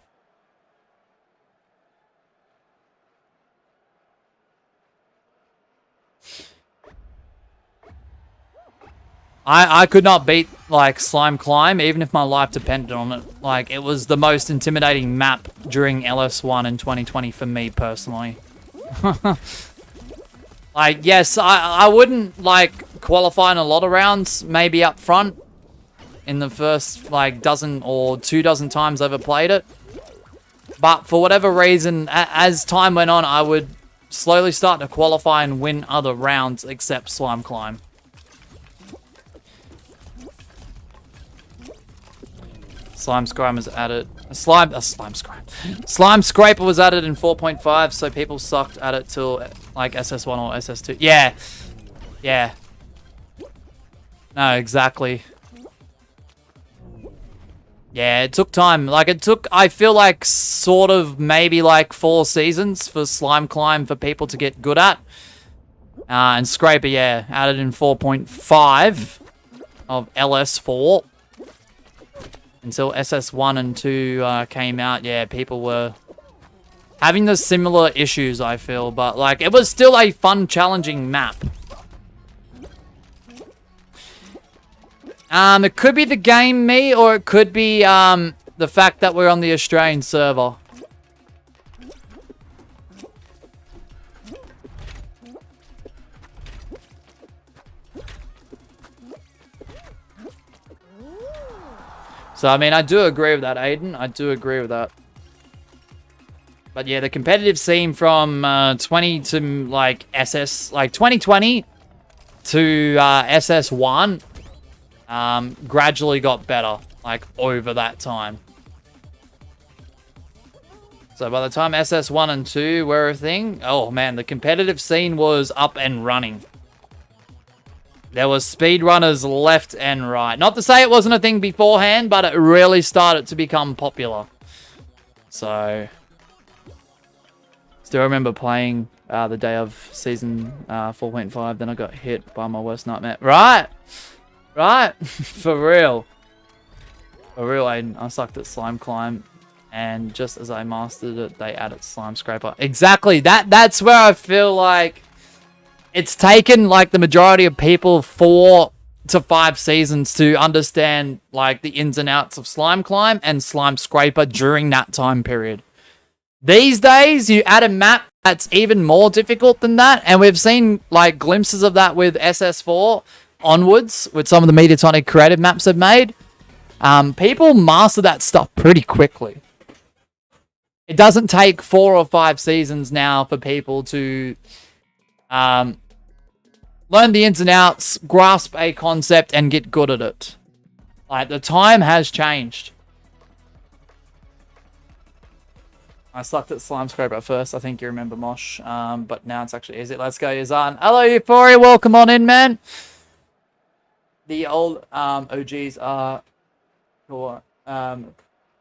I could not beat, like, Slime Climb, even if my life depended on it. Like, it was the most intimidating map during LS1 in 2020 for me, personally. Like, yes, I wouldn't, like, qualify in a lot of rounds, maybe up front, in the first, like, dozen or 2 dozen times I've ever played it. But for whatever reason, as time went on, I would slowly start to qualify and win other rounds except Slime Climb. SLIMESCRAPER was added. SLIMESCRAPER was added in 4.5, so people sucked at it till like SS1 or SS2. Yeah. Yeah. No, exactly. Yeah, it took time. Like, it took, I feel like, sort of maybe like 4 seasons for Slime Climb for people to get good at. And Scraper, yeah, added in 4.5 of LS4. Until SS1 and 2 came out, yeah, people were having the similar issues, I feel. But, like, it was still a fun, challenging map. It could be the game, me, or it could be the fact that we're on the Australian server. So, I mean, I do agree with that, Aiden. I do agree with that. But yeah, the competitive scene from 20 to, like, SS... Like, 2020 to SS1 gradually got better, like, over that time. So by the time SS1 and 2 were a thing, oh, man, the competitive scene was up and running. There was speedrunners left and right. Not to say it wasn't a thing beforehand, but it really started to become popular. So, still remember playing the day of season 4.5. Then I got hit by my worst nightmare. Right, right, for real, Aiden. I sucked at Slime Climb, and just as I mastered it, they added SLIMESCRAPER. Exactly. That's where I feel like it's taken, like, the majority of people 4 to 5 seasons to understand, like, the ins and outs of Slime Climb and SLIMESCRAPER during that time period. These days, you add a map that's even more difficult than that, and we've seen, like, glimpses of that with SS4 onwards, with some of the MEDIATONIC creative maps they've made. People master that stuff pretty quickly. It doesn't take 4 or 5 seasons now for people to learn the ins and outs, grasp a concept, and get good at it. Like, the time has changed. I sucked at SLIMESCRAPER at first. I think you remember, Mosh. But now it's actually easy. Let's go, Yazan. Hello, Euphoria. Welcome on in, man. The old OGs are...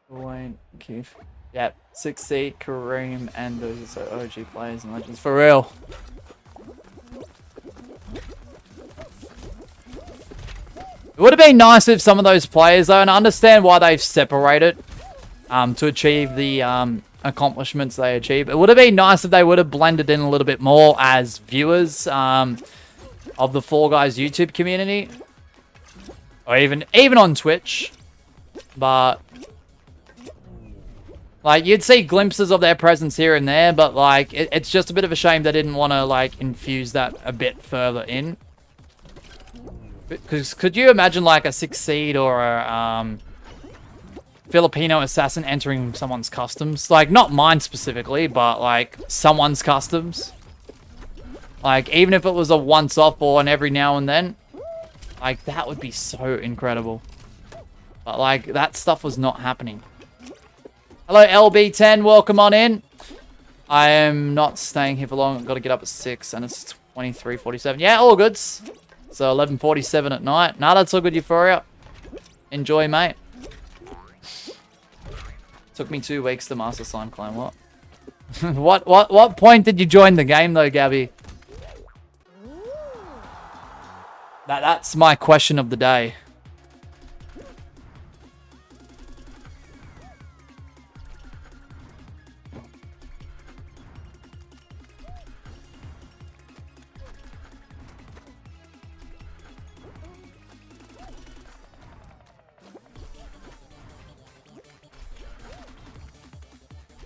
Wayne, Keith. Yep. 6C, Kareem, and those are so OG players and legends. For real. It would have been nice if some of those players, though, and I understand why they've separated to achieve the accomplishments they achieve. It would have been nice if they would have blended in a little bit more as viewers of the Fall Guys YouTube community, or even on Twitch. But like, you'd see glimpses of their presence here and there, but like, it's just a bit of a shame they didn't want to like infuse that a bit further in. Because could you imagine like a 6 seed or a Filipino assassin entering someone's customs? Like, not mine specifically, but like someone's customs. Like, even if it was a once-off or an every now and then, like, that would be so incredible. But like, that stuff was not happening. Hello, LB10. Welcome on in. I am not staying here for long. I've got to get up at 6 and it's 23:47. Yeah, all goods. So 11:47 at night. Nah, that's all good, Euphoria. Enjoy, mate. Took me 2 weeks to master Slime Climb. What? What point did you join the game though, Gabby? That's my question of the day.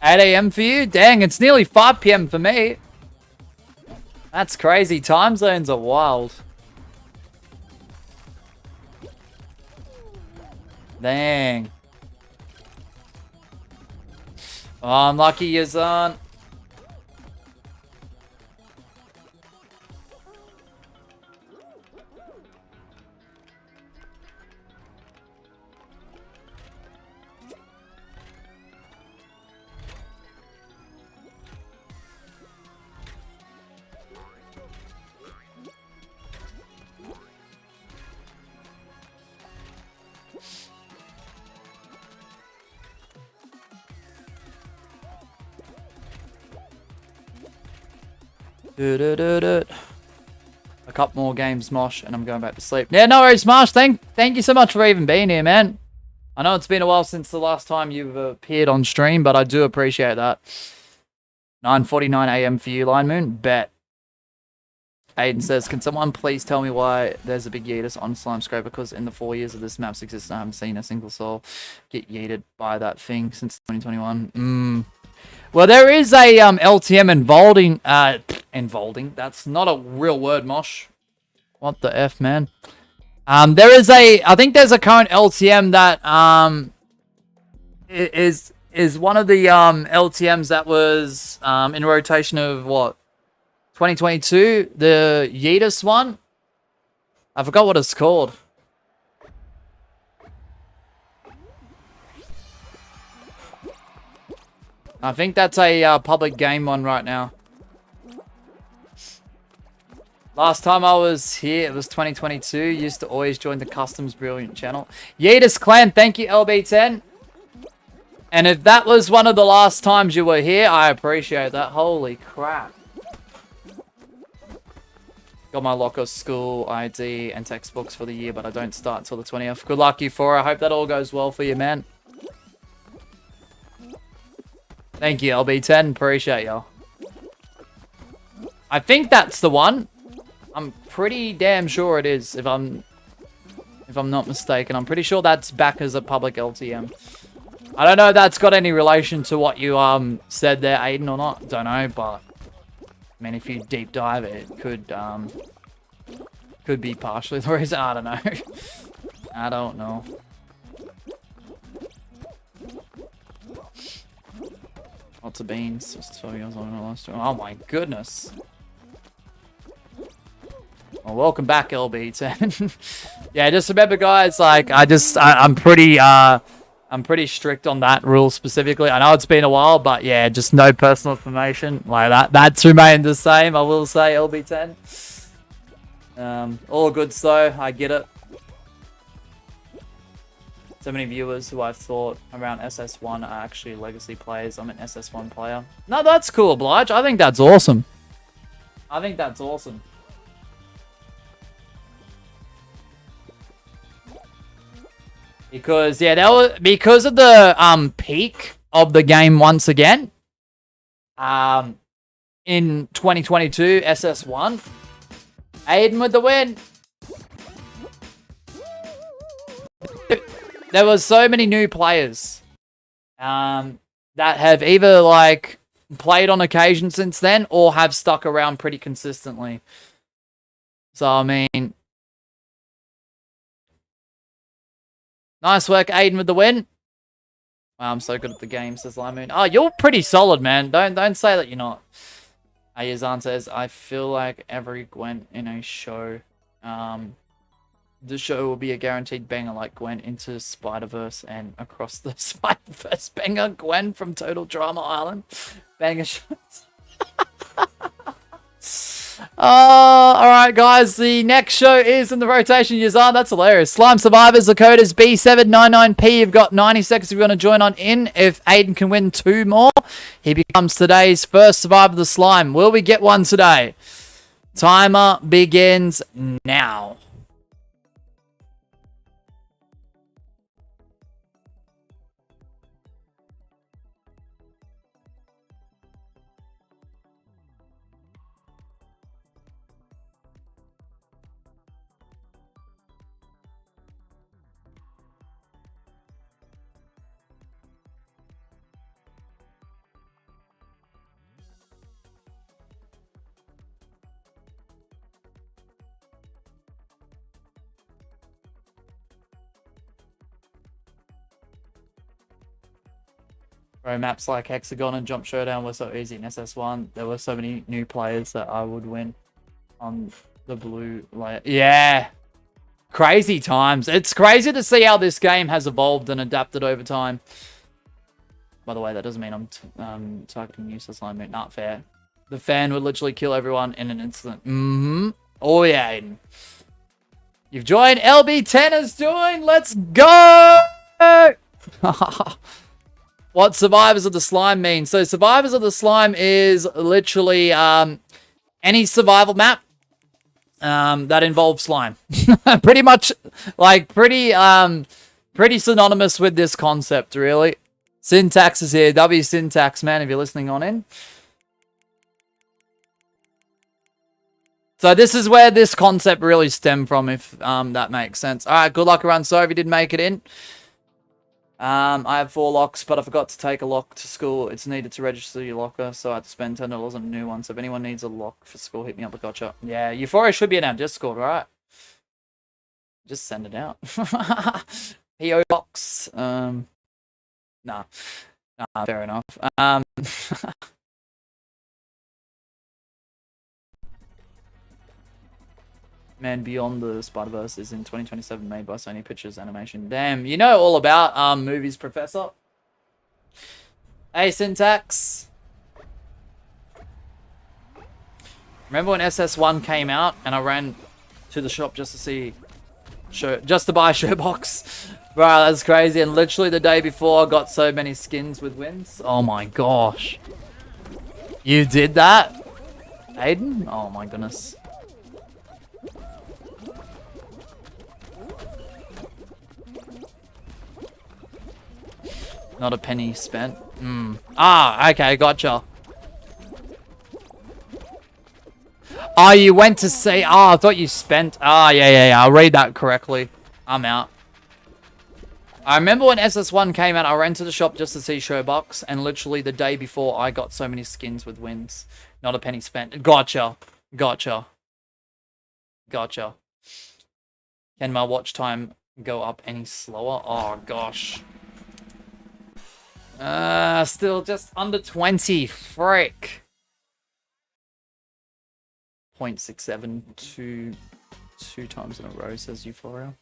8 a.m. for you? Dang, it's nearly 5 p.m. for me. That's crazy. Time zones are wild. Dang. Oh, I'm lucky, Yazan. A couple more games, Mosh, and I'm going back to sleep. Yeah, no worries, Mosh. Thank you so much for even being here, man. I know it's been a while since the last time you've appeared on stream, but I do appreciate that. 9:49 a.m. for you, Line Moon. Bet. Aiden says, can someone please tell me why there's a big yeetus on SLIMESCRAPER? Because in the 4 years of this map's existence, I haven't seen a single soul get yeeted by that thing since 2021. Well, there is a LTM involving. That's not a real word, Mosh. What the F, man? I think there's a current LTM that is one of the LTMs that was in rotation of what? 2022, the Yeetus one. I forgot what it's called. I think that's a public game one right now. Last time I was here, it was 2022. Used to always join the Customs Brilliant channel. Yeetus Clan, thank you, LB10. And if that was one of the last times you were here, I appreciate that. Holy crap. Got my locker, school, ID, and textbooks for the year, but I don't start until the 20th. Good luck, Euphoria. I hope that all goes well for you, man. Thank you, LB10. Appreciate y'all. I think that's the one. I'm pretty damn sure it is, if I'm not mistaken. I'm pretty sure that's back as a public LTM. I don't know if that's got any relation to what you said there, Aiden, or not. Don't know, but I mean, if you deep dive it, could be partially the reason. I don't know. I don't know. Lots of beans. Just 12 years on the last. Oh my goodness. Well, welcome back, LB10. Yeah, just remember, guys. Like, I'm pretty strict on that rule specifically. I know it's been a while, but yeah, just no personal information like that. That's remained the same. I will say, LB10. All good though. I get it. So many viewers who I thought around SS1 are actually legacy players. I'm an SS1 player. No, that's cool, Blige. I think that's awesome. I think that's awesome. Because yeah, that was because of the peak of the game once again. In 2022 SS1, Aiden with the win. There was so many new players that have either like played on occasion since then or have stuck around pretty consistently. So I mean, nice work, Aiden, with the win. Wow, I'm so good at the game, says Limoon. Oh, you're pretty solid, man. Don't say that you're not. Ayazan says, I feel like every Gwent in a show, the show will be a guaranteed banger like Gwen into Spider-Verse and across the Spider-Verse banger. Gwen from Total Drama Island. Banger shows. Alright guys, the next show is in the rotation. Yazan, that's hilarious. Slime Survivors, the code is B799P. You've got 90 seconds if you want to join on in. If Aiden can win 2 more, he becomes today's first survivor of the slime. Will we get one today? Timer begins now. Bro, maps like Hexagon and Jump Showdown were so easy in SS1. There were so many new players that I would win on the blue layer. Yeah. Crazy times. It's crazy to see how this game has evolved and adapted over time. By the way, that doesn't mean I'm targeting useless line move. Not fair. The fan would literally kill everyone in an instant. Oh yeah, Aiden. You've joined. LB10 has joined. Let's go! What Survivors of the Slime mean? So Survivors of the Slime is literally any survival map that involves slime. Pretty much, like, pretty synonymous with this concept, really. Syntax is here. W Syntax, man, if you're listening on in. So this is where this concept really stemmed from, if that makes sense. All right, good luck everyone. Sorry if you didn't make it in. I have 4 locks, but I forgot to take a lock to school. It's needed to register your locker, so I had to spend $10 on a new one. So if anyone needs a lock for school, hit me up. I gotcha. Yeah, Euphoria should be in our Discord, right? Just send it out. PO box. Nah, fair enough. Man, Beyond the Spider-Verse is in 2027, made by Sony Pictures Animation. Damn, you know all about movies, Professor. Hey, Syntax. Remember when SS1 came out and I ran to the shop just to see just to buy a showbox? Bro, that's crazy. And literally the day before I got so many skins with wins. Oh my gosh. You did that? Aiden? Oh my goodness. Not a penny spent. Ah, okay, gotcha. Oh, you went to see... Oh, I thought you spent... Ah, yeah. I'll read that correctly. I'm out. I remember when SS1 came out, I ran to the shop just to see Showbox, and literally the day before, I got so many skins with wins. Not a penny spent. Gotcha. Can my watch time go up any slower? Oh, gosh. Still just under 20. Frick. 0.67 two times in a row, says Euphoria.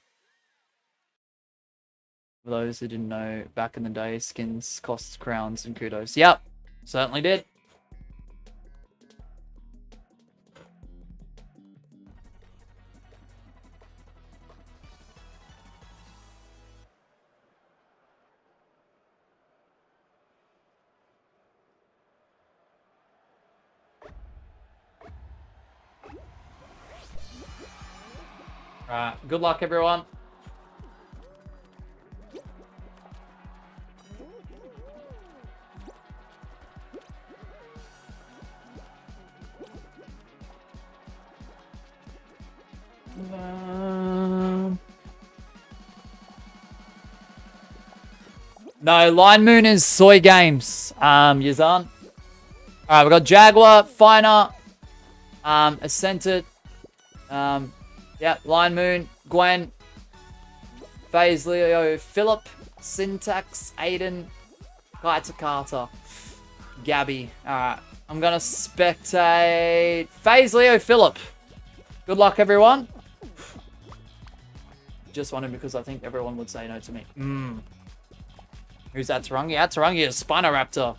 For those who didn't know, back in the day, skins cost crowns and kudos. Yep, certainly did. Alright, good luck everyone. No, Line Moon is Soy Games, Yazan. Alright, we've got Jaguar, Finer, Ascented, yeah, Line Moon, Gwen, FaZe Leo, Philip, Syntax, Aiden, Kaita Carter, Gabby. Alright, I'm gonna spectate FaZe Leo, Philip. Good luck, everyone. Just wondering because I think everyone would say no to me. Who's that, Tarangi? Tarangi is Spinoraptor.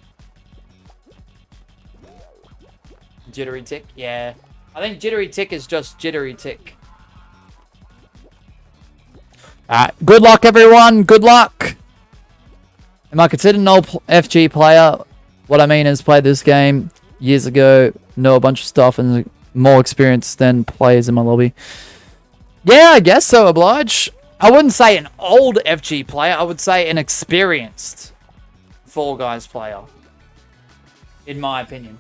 Jittery Tick? Yeah. I think Jittery Tick is just Jittery Tick. Alright, good luck everyone, good luck! Am I considered an old FG player? What I mean is played this game years ago, know a bunch of stuff and more experience than players in my lobby. Yeah, I guess so, Oblige. I wouldn't say an old FG player, I would say an experienced Fall Guys player. In my opinion.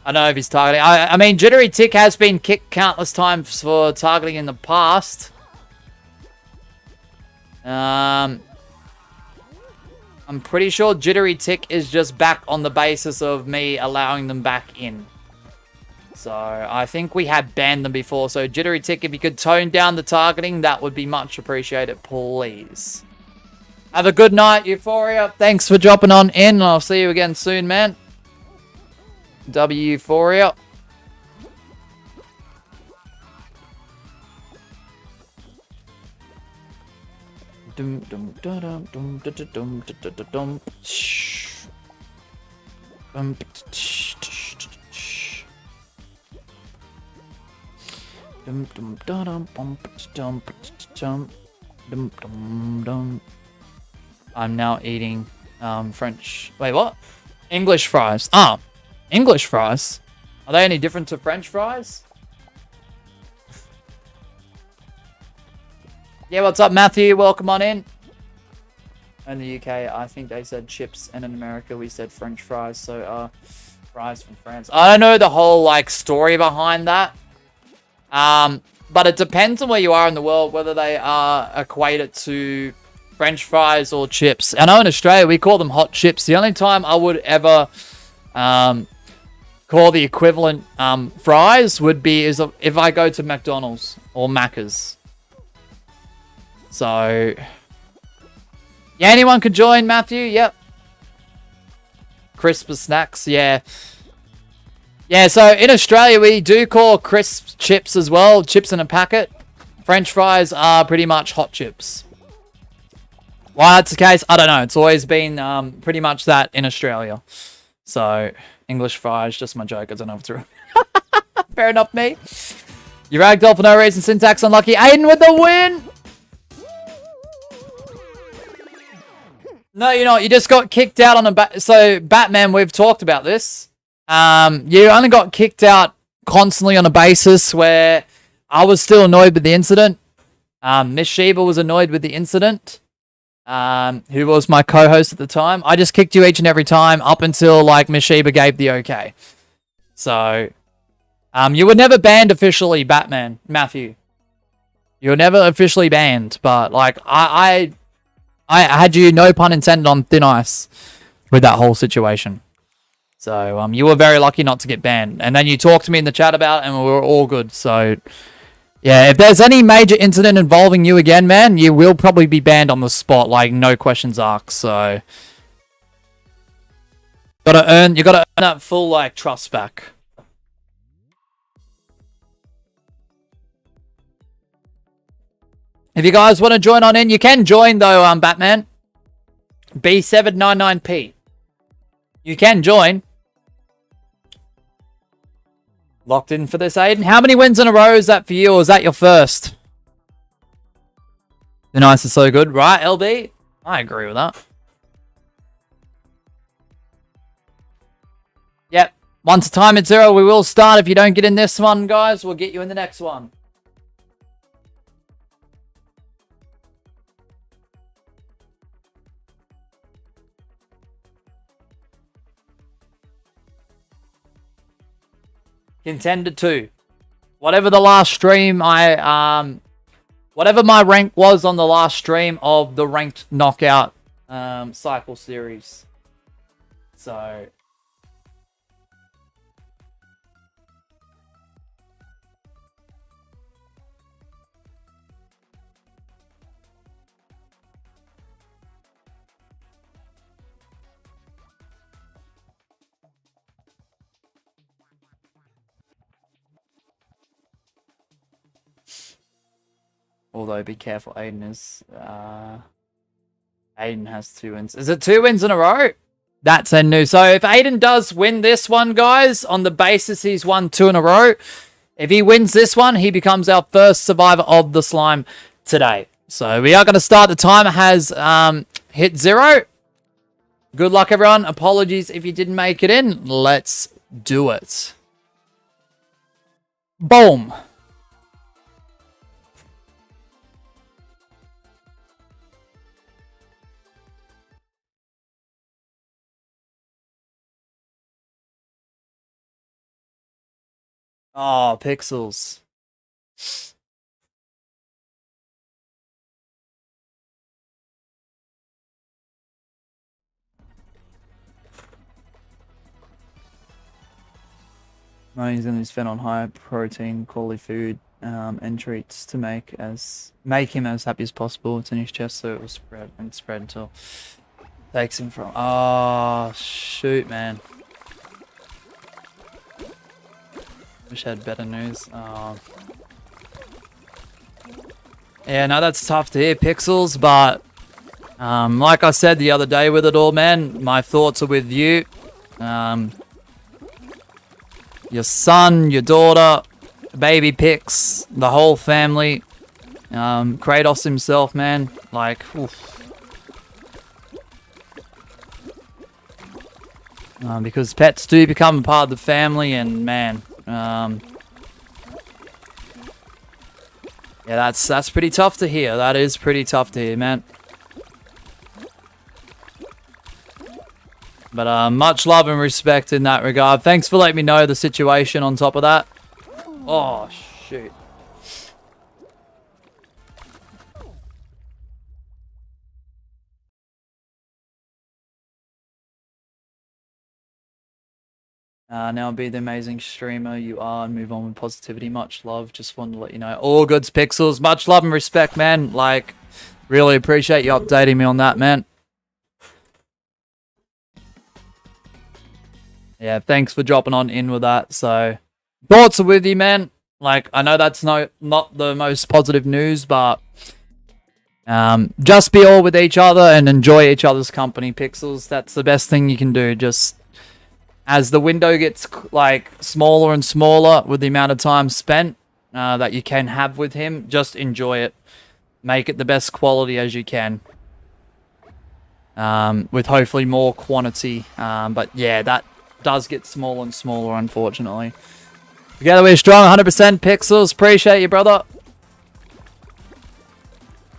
I don't know if he's targeting. I mean, Jittery Tick has been kicked countless times for targeting in the past. I'm pretty sure Jittery Tick is just back on the basis of me allowing them back in. So, I think we had banned them before. So, Jittery Tick, if you could tone down the targeting, that would be much appreciated, please. Have a good night, Euphoria. Thanks for dropping on in, and I'll see you again soon, man. W Euphoria. Dum dum dum dum dum dum dum dum. Shh. Dum dum dum dum dum dum dum. I'm now eating French. Wait, what? English fries. Ah, English fries. Are they any different to French fries? Yeah, what's up, Matthew? Welcome on in. In the UK, I think they said chips, and in America, we said French fries. So, fries from France. I don't know the whole like story behind that. But it depends on where you are in the world, whether they are equated to French fries or chips. I know in Australia we call them hot chips. The only time I would ever call the equivalent fries would be if I go to McDonald's or Macca's. So, yeah, anyone could join, Matthew. Yep. Crisp snacks, yeah. Yeah, so in Australia, we do call crisp chips as well. Chips in a packet. French fries are pretty much hot chips. Why that's the case, I don't know. It's always been pretty much that in Australia. So, English fries, just my joke. I don't know if it's true. Fair enough, me. You ragdoll for no reason. Syntax unlucky. Aiden with the win! No, you're not. You just got kicked out on a... So, Batman, we've talked about this. You only got kicked out constantly on a basis where I was still annoyed with the incident. Miss Sheba was annoyed with the incident. Who was my co-host at the time. I just kicked you each and every time up until, like, Miss Sheba gave the okay. So, you were never banned officially, Batman, Matthew. You were never officially banned, but, like, I had you, no pun intended, on thin ice with that whole situation. So, you were very lucky not to get banned. And then you talked to me in the chat about it, and we were all good. So, yeah, if there's any major incident involving you again, man, you will probably be banned on the spot, like, no questions asked. So, you gotta earn that full, like, trust back. If you guys want to join on in, you can join, though, Batman. B799P. You can join. Locked in for this, Aiden. How many wins in a row is that for you, or is that your first? The nice is so good, right, LB? I agree with that. Yep. Once a time at 0, we will start. If you don't get in this one, guys, we'll get you in the next one. Contender 2. Whatever the last stream whatever my rank was on the last stream of the ranked knockout cycle series. So, although be careful, Aiden has 2 wins. Is it 2 wins in a row? That's a new. So if Aiden does win this one, guys, on the basis he's won 2 in a row, if he wins this one, he becomes our first survivor of the slime today. So we are going to start. The timer has hit 0. Good luck, everyone. Apologies if you didn't make it in. Let's do it. Boom. Oh, pixels. Money's going to be spent on high protein, quality food. and treats to make him as happy as possible. It's in his chest, so it will spread and spread until takes him from. Oh shoot, man! Wish I had better news. Oh. Yeah, no, that's tough to hear, Pixels, but like I said the other day with it all, man, my thoughts are with you. Your son, your daughter, baby Pix, the whole family, Kratos himself, man, like, oof. Because pets do become a part of the family, and man, yeah, that's pretty tough to hear. That is pretty tough to hear, man. But much love and respect in that regard. Thanks for letting me know the situation on top of that. Oh, shoot. Now be the amazing streamer you are and move on with positivity. Much love. Just wanted to let you know. All goods, Pixels. Much love and respect, man. Like, really appreciate you updating me on that, man. Yeah, thanks for dropping on in with that. So, thoughts are with you, man. Like, I know that's not the most positive news, but just be all with each other and enjoy each other's company, Pixels. That's the best thing you can do. Just as the window gets like smaller and smaller with the amount of time spent that you can have with him, just enjoy it. Make it the best quality as you can. With hopefully more quantity. But yeah, that does get smaller and smaller, unfortunately. Together we're strong, 100% Pixels. Appreciate you, brother.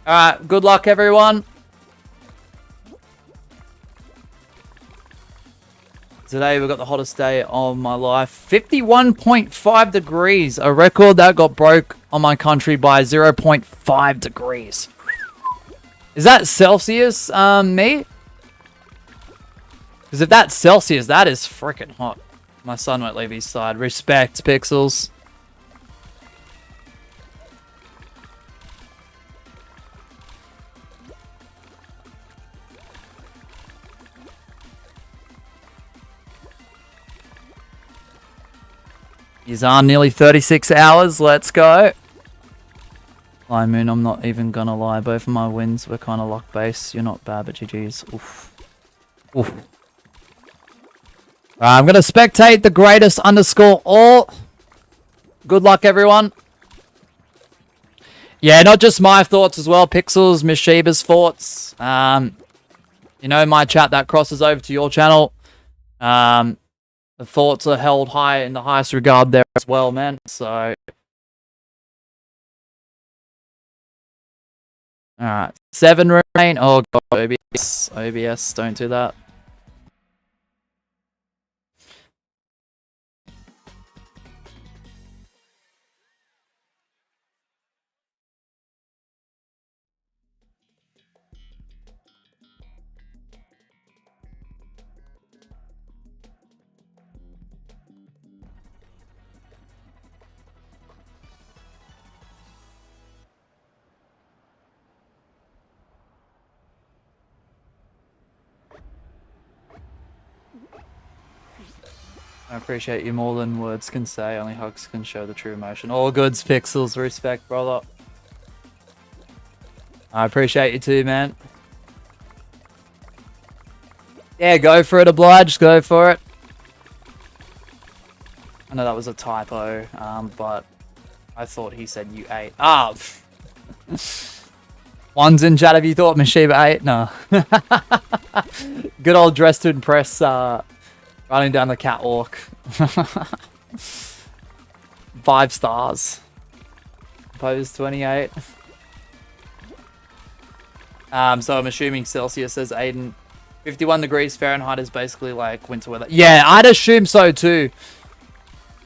Alright, good luck, everyone. Today we've got the hottest day of my life. 51.5 degrees. A record that got broke on my country by 0.5 degrees. Is that Celsius, me? Because if that's Celsius, that is freaking hot. My son won't leave his side. Respect, Pixels. He's on nearly 36 hours. Let's go. Lie Moon, I'm not even gonna lie. Both of my wins were kind of luck-based. You're not bad, but GG's. Oof. Oof. I'm gonna spectate the greatest underscore all. Good luck, everyone. Yeah, not just my thoughts as well. Pixels, Miss Sheba's thoughts. You know, my chat that crosses over to your channel. The thoughts are held high in the highest regard there as well, man. So, alright. 7 remain. Oh, God. OBS. OBS, don't do that. I appreciate you more than words can say. Only hugs can show the true emotion. All goods, Pixels. Respect, brother. I appreciate you too, man. Yeah, go for it, Oblige. Go for it. I know that was a typo, but I thought he said you ate. Ah! One's in chat. Have you thought Mashiba ate? No. Good old dress to impress, running down the catwalk. 5 stars. Pose 28. So I'm assuming Celsius says Aiden. 51 degrees Fahrenheit is basically like winter weather. Yeah, I'd assume so too.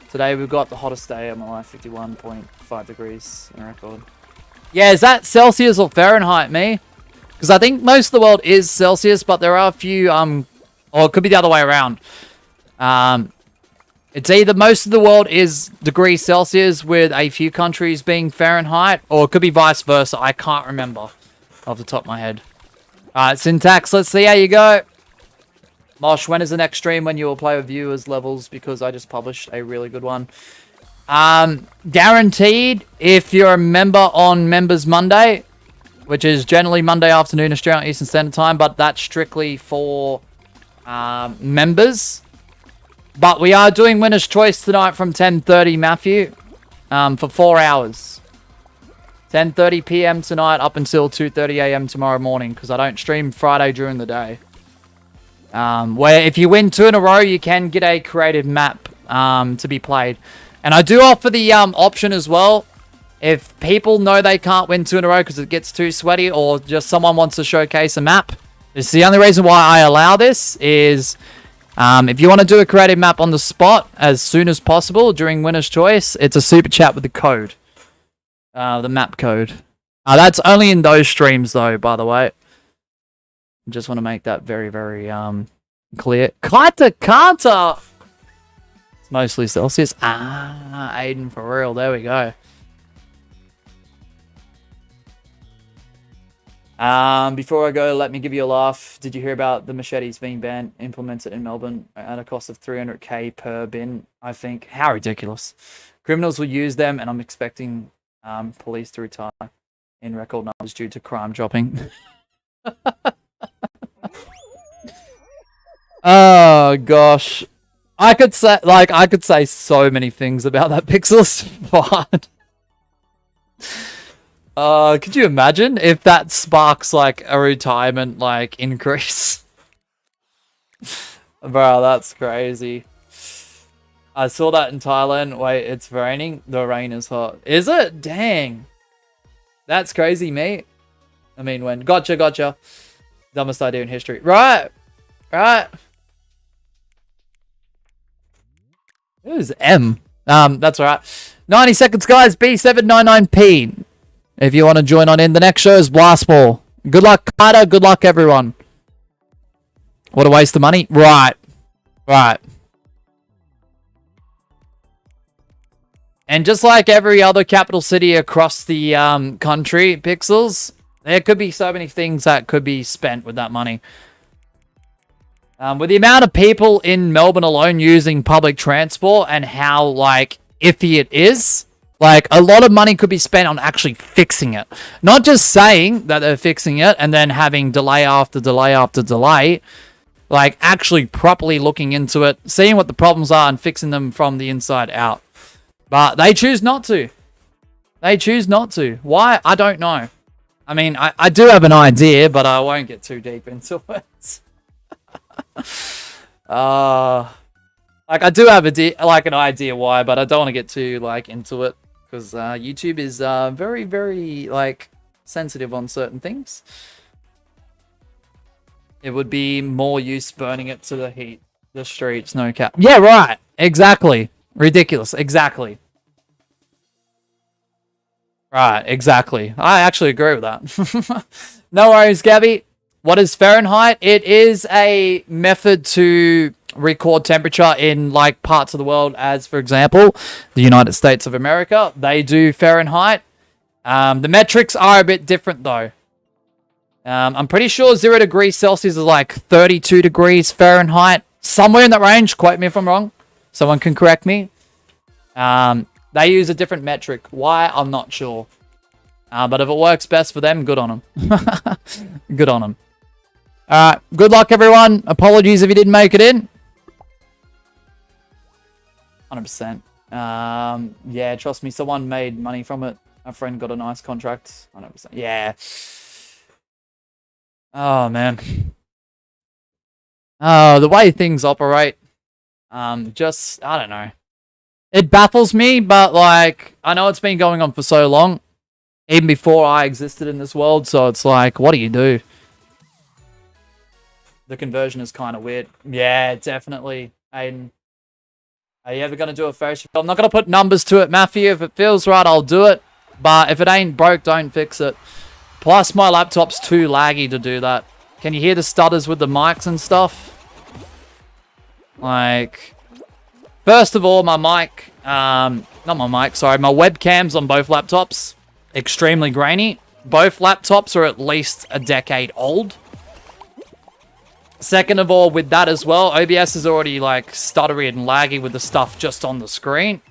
Today we've got the hottest day of my life, 51.5 degrees in record. Yeah, is that Celsius or Fahrenheit, me? Because I think most of the world is Celsius, but there are a few, or it could be the other way around. It's either most of the world is degrees Celsius with a few countries being Fahrenheit, or it could be vice versa. I can't remember off the top of my head. Alright, Syntax, let's see how you go. Mosh, when is the next stream when you will play with viewers levels? Because I just published a really good one. Guaranteed, if you're a member on Members Monday, which is generally Monday afternoon Australian Eastern Standard Time, but that's strictly for members. But we are doing Winner's Choice tonight from 10:30, Matthew, for 4 hours. 10:30 p.m. tonight up until 2:30 a.m. tomorrow morning, because I don't stream Friday during the day. Where if you win 2 in a row, you can get a creative map to be played. And I do offer the option as well. If people know they can't win 2 in a row because it gets too sweaty, or just someone wants to showcase a map, it's the only reason why I allow this is... if you want to do a creative map on the spot as soon as possible during Winner's Choice, it's a super chat with the code. The map code. That's only in those streams though, by the way. Just want to make that very, very clear. Kata! It's mostly Celsius. Aiden for real. There we go. Before I go, let me give you a laugh. Did you hear about the machetes being banned, implemented in Melbourne at a cost of 300k per bin, I think? How ridiculous. Criminals will use them, and I'm expecting police to retire in record numbers due to crime dropping. Oh, gosh. I could say so many things about that Pixels, but... could you imagine if that sparks like a retirement like increase? Bro, that's crazy. I saw that in Thailand. Wait, it's raining? The rain is hot. Is it? Dang. That's crazy, mate. I mean, when... Gotcha. Dumbest idea in history. Right. Who's M? That's alright. 90 seconds, guys. B799P. If you want to join on in, the next show is Blast Ball. Good luck, Carter. Good luck, everyone. What a waste of money. Right. And just like every other capital city across the country, Pixels, there could be so many things that could be spent with that money. With the amount of people in Melbourne alone using public transport and how, like, iffy it is... Like, a lot of money could be spent on actually fixing it. Not just saying that they're fixing it and then having delay after delay after delay. Like, actually properly looking into it, seeing what the problems are and fixing them from the inside out. But they choose not to. Why? I don't know. I mean, I do have an idea, but I won't get too deep into it. Like, I do have an idea why, but I don't want to get too, like, into it. Because YouTube is very, very, like, sensitive on certain things. It would be more use burning it to the heat. The streets, no cap. Yeah, right. Exactly. Ridiculous. Exactly. Right, exactly. I actually agree with that. No worries, Gabby. What is Fahrenheit? It is a method to... record temperature in like parts of the world, as for example the United States of America. They do Fahrenheit. The metrics are a bit different though. I'm pretty sure 0 degrees Celsius is like 32 degrees Fahrenheit, somewhere in that range. Quote me if I'm wrong, someone can correct me. They use a different metric. Why? I'm not sure, but if it works best for them, good on them. Good on them. Alright, good luck everyone. Apologies if you didn't make it in. 100%. Yeah, trust me, someone made money from it. A friend got a nice contract. 100%. Yeah. Oh, man. Oh, the way things operate. Just, I don't know. It baffles me, but, like, I know it's been going on for so long. Even before I existed in this world, so it's like, what do you do? The conversion is kind of weird. Yeah, definitely. Aiden. Are you ever going to do it first? I'm not going to put numbers to it, Matthew. If it feels right, I'll do it. But if it ain't broke, don't fix it. Plus, my laptop's too laggy to do that. Can you hear the stutters with the mics and stuff? Like, First of all, my mic, not my mic, sorry, my webcams on both laptops, extremely grainy. Both laptops are at least a decade old. Second of all, with that as well, OBS is already like stuttery and laggy with the stuff just on the screen.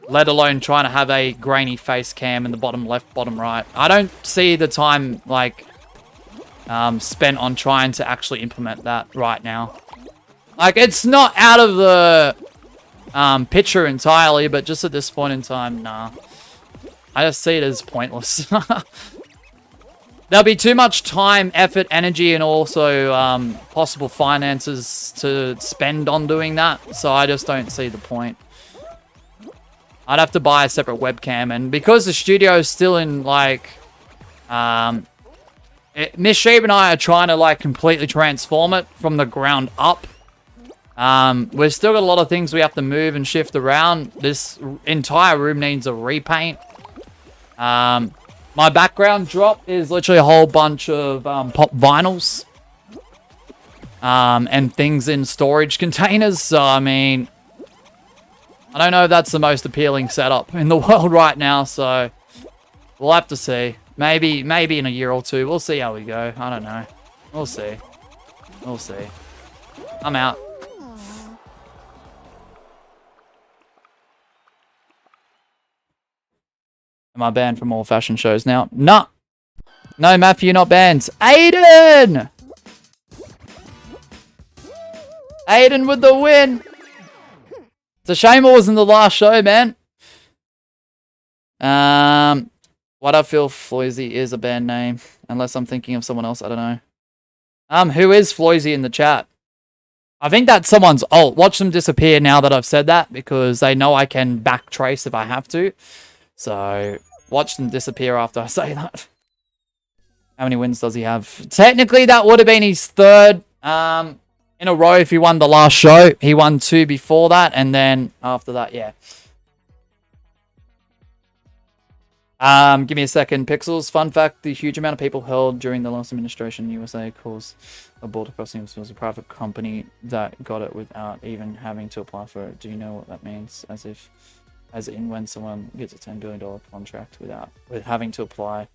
Let alone trying to have a grainy face cam in the bottom left, bottom right. I don't see the time like spent on trying to actually implement that right now. Like, it's not out of the picture entirely, but just at this point in time, nah. I just see it as pointless. There'll be too much time, effort, energy, and also possible finances to spend on doing that. So I just don't see the point. I'd have to buy a separate webcam. And because the studio is still in, like... Miss Sheep and I are trying to, like, completely transform it from the ground up. We've still got a lot of things we have to move and shift around. This entire room needs a repaint. My background drop is literally a whole bunch of pop vinyls. And things in storage containers. So, I mean... I don't know if that's the most appealing setup in the world right now. So, we'll have to see. Maybe in a year or two. We'll see how we go. I don't know. We'll see. We'll see. I'm out. Am I banned from all fashion shows now? No. No, Matthew, you're not banned. Aiden! Aiden with the win! It's a shame it wasn't the last show, man. What I feel Floysy is a band name. Unless I'm thinking of someone else, I don't know. Who is Floysy in the chat? I think that's someone's alt. Watch them disappear now that I've said that, because they know I can backtrace if I have to. So, watch them disappear after I say that. How many wins does he have? Technically, that would have been his third in a row if he won the last show. He won 2 before that, and then after that, yeah. Give me a second. Pixels. Fun fact, the huge amount of people held during the last administration in the USA caused a border crossing. Was a private company that got it without even having to apply for it. Do you know what that means? As in when someone gets a $10 billion contract with having to apply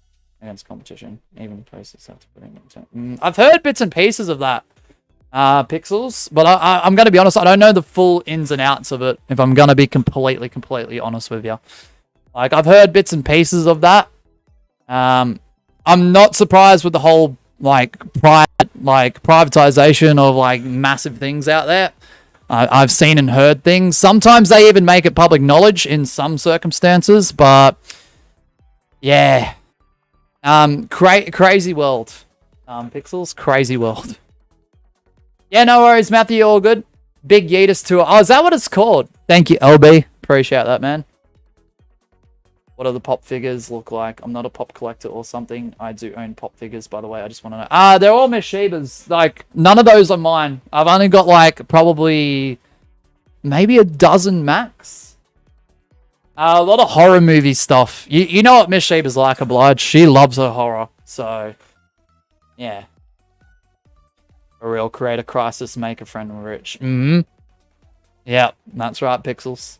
against competition. Even places have to put in. I've heard bits and pieces of that, Pixels, but I'm going to be honest, I don't know the full ins and outs of it, if I'm going to be completely honest with you. Like, I've heard bits and pieces of that. I'm not surprised with the whole, like, privatization of, like, massive things out there. I've seen and heard things. Sometimes they even make it public knowledge in some circumstances, but yeah. Crazy world. Pixels, crazy world. Yeah, no worries, Matthew, all good. Big Yeetus tour. Oh, is that what it's called? Thank you, LB. Appreciate that, man. What do the pop figures look like? I'm not a pop collector or something. I do own pop figures, by the way. I just want to know. They're all Miss Sheba's. Like, none of those are mine. I've only got, like, probably maybe a dozen max. A lot of horror movie stuff. You know what Miss Sheba's like, Oblige. She loves her horror. So, yeah. A real creator crisis, make a friend rich. Yeah, that's right, Pixels.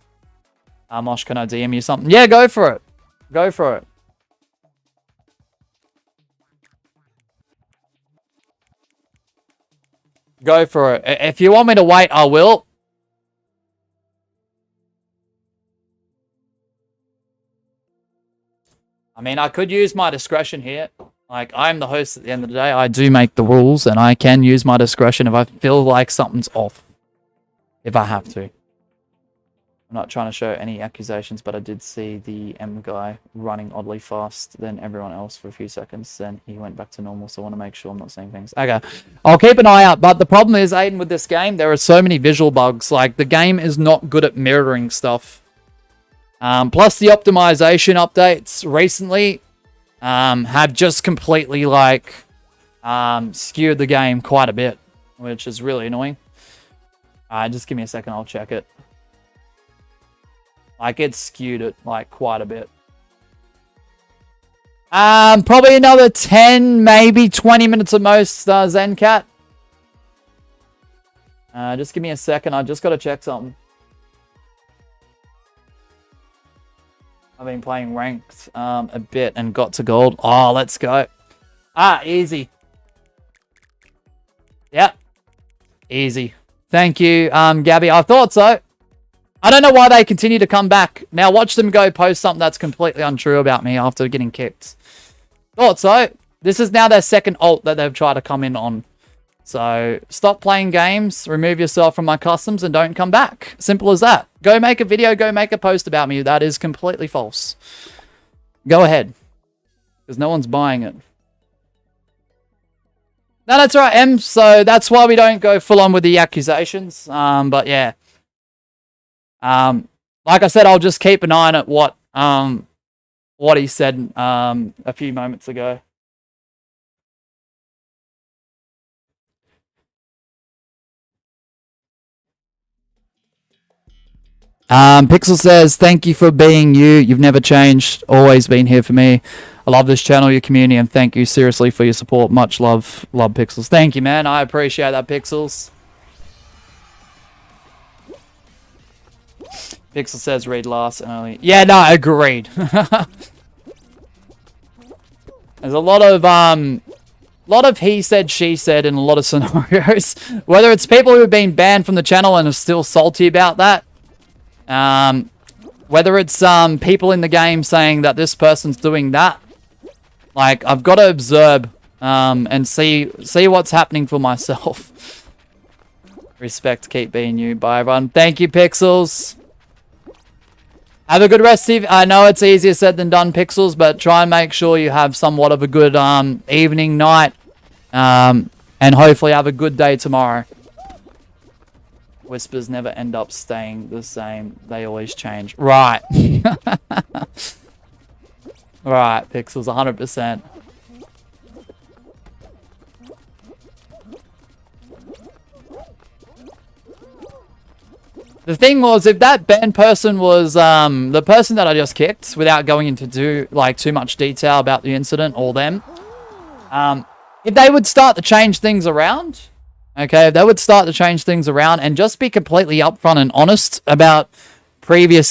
Mosh, can I DM you something? Yeah, go for it. Go for it. Go for it. If you want me to wait, I will. I mean, I could use my discretion here. Like, I'm the host at the end of the day. I do make the rules, and I can use my discretion if I feel like something's off. If I have to. I'm not trying to show any accusations, but I did see the M guy running oddly fast than everyone else for a few seconds. Then he went back to normal, so I want to make sure I'm not saying things. Okay, I'll keep an eye out. But the problem is, Aiden, with this game, there are so many visual bugs. Like, the game is not good at mirroring stuff. Plus, the optimization updates recently have just completely, like, skewed the game quite a bit, which is really annoying. Just give me a second, I'll check it. Like, it's skewed it, like, quite a bit. Probably another 10, maybe 20 minutes at most, Zencat. Just give me a second. I just got to check something. I've been playing ranked a bit and got to gold. Oh, let's go. Ah, easy. Yep. Easy. Thank you, Gabby. I thought so. I don't know why they continue to come back. Now watch them go post something that's completely untrue about me after getting kicked. Thought so. This is now their second ult that they've tried to come in on. So stop playing games, remove yourself from my customs, and don't come back. Simple as that. Go make a video, go make a post about me. That is completely false. Go ahead. Because no one's buying it. No, that's right, Em. So that's why we don't go full on with the accusations. But yeah. Like I said, I'll just keep an eye on it, what he said a few moments ago. Pixel says, thank you for being you. You've never changed. Always been here for me. I love this channel, your community, and thank you seriously for your support. Much love. Love, Pixels. Thank you, man. I appreciate that, Pixels. Pixel says, read last and only. Yeah, no, agreed. There's a lot of he said, she said in a lot of scenarios. Whether it's people who have been banned from the channel and are still salty about that. Whether it's people in the game saying that this person's doing that. Like, I've got to observe and see what's happening for myself. Respect, keep being you. Bye, everyone. Thank you, Pixels. Have a good rest of... I know it's easier said than done, Pixels, but try and make sure you have somewhat of a good evening, night, and hopefully have a good day tomorrow. Whispers never end up staying the same. They always change. Right. Right, Pixels, 100%. The thing was, if that banned person was the person that I just kicked, without going into too much detail about the incident or them, if they would start to change things around, okay, if they would start to change things around and just be completely upfront and honest about previous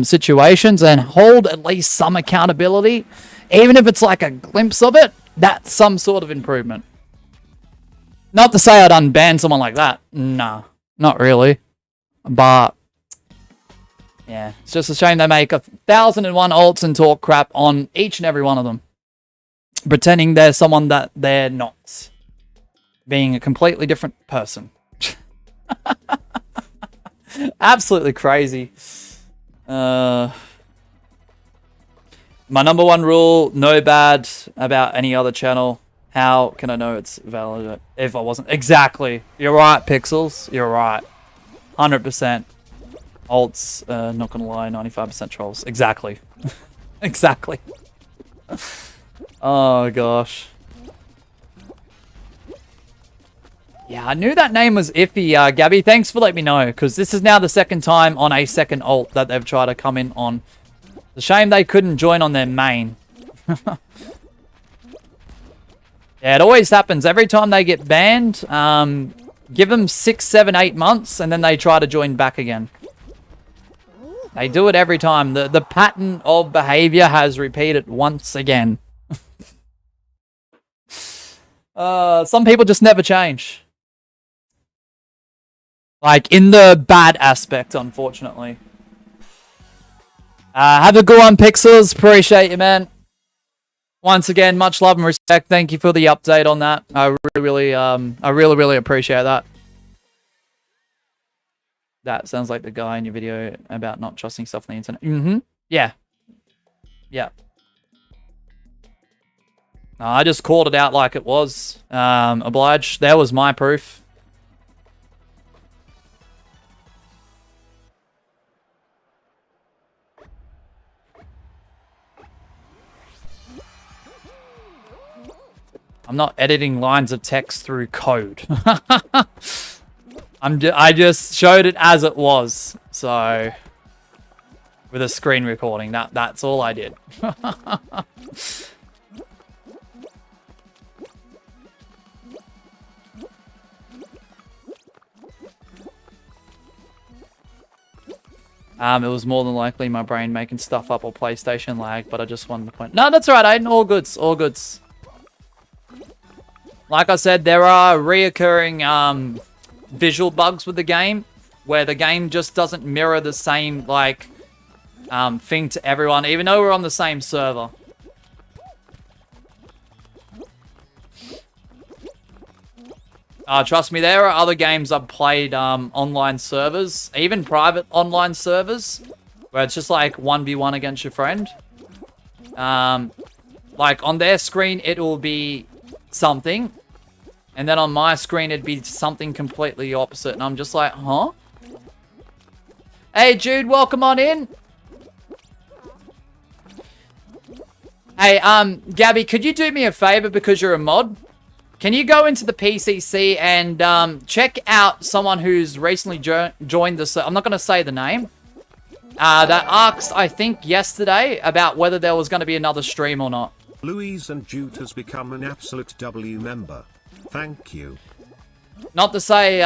situations and hold at least some accountability, even if it's like a glimpse of it, that's some sort of improvement. Not to say I'd unban someone like that. Nah, not really. But, yeah, it's just a shame they make 1,001 ults and talk crap on each and every one of them. Pretending they're someone that they're not. Being a completely different person. Absolutely crazy. My number one rule, no bad about any other channel. How can I know it's valid if I wasn't? Exactly. You're right, Pixels. You're right. 100%. Alts, not gonna lie, 95% trolls. Exactly. Exactly. Oh, gosh. Yeah, I knew that name was iffy, Gabby. Thanks for letting me know, because this is now the second time on a second ult that they've tried to come in on. It's a shame they couldn't join on their main. Yeah, it always happens. Every time they get banned, give them 6, 7, 8 months, and then they try to join back again. They do it every time. The pattern of behavior has repeated once again. Some people just never change. Like, in the bad aspect, unfortunately. Have a good one, Pixels. Appreciate you, man. Once again, much love and respect. Thank you for the update on that. I really appreciate that. That sounds like the guy in your video about not trusting stuff on the internet. Mm-hmm. Yeah. Yeah. No, I just called it out like it was. Obliged. There was my proof. I'm not editing lines of text through code. I just showed it as it was. So, with a screen recording. That's all I did. It was more than likely my brain making stuff up or PlayStation lag, but I just wanted to point. No, that's all right, Aiden. All goods. All goods. Like I said, there are reoccurring visual bugs with the game, where the game just doesn't mirror the same like thing to everyone, even though we're on the same server. Trust me, there are other games I've played online servers, even private online servers, where it's just like 1v1 against your friend. Like on their screen, it will be something, and then on my screen, it'd be something completely opposite, and I'm just like, huh? Hey, Jude, welcome on in. Hey, Gabby, could you do me a favor because you're a mod? Can you go into the PCC and check out someone who's recently joined the server? I'm not going to say the name. That asked, I think, yesterday about whether there was going to be another stream or not. Louise and Jude has become an absolute W member. Thank you. Not to say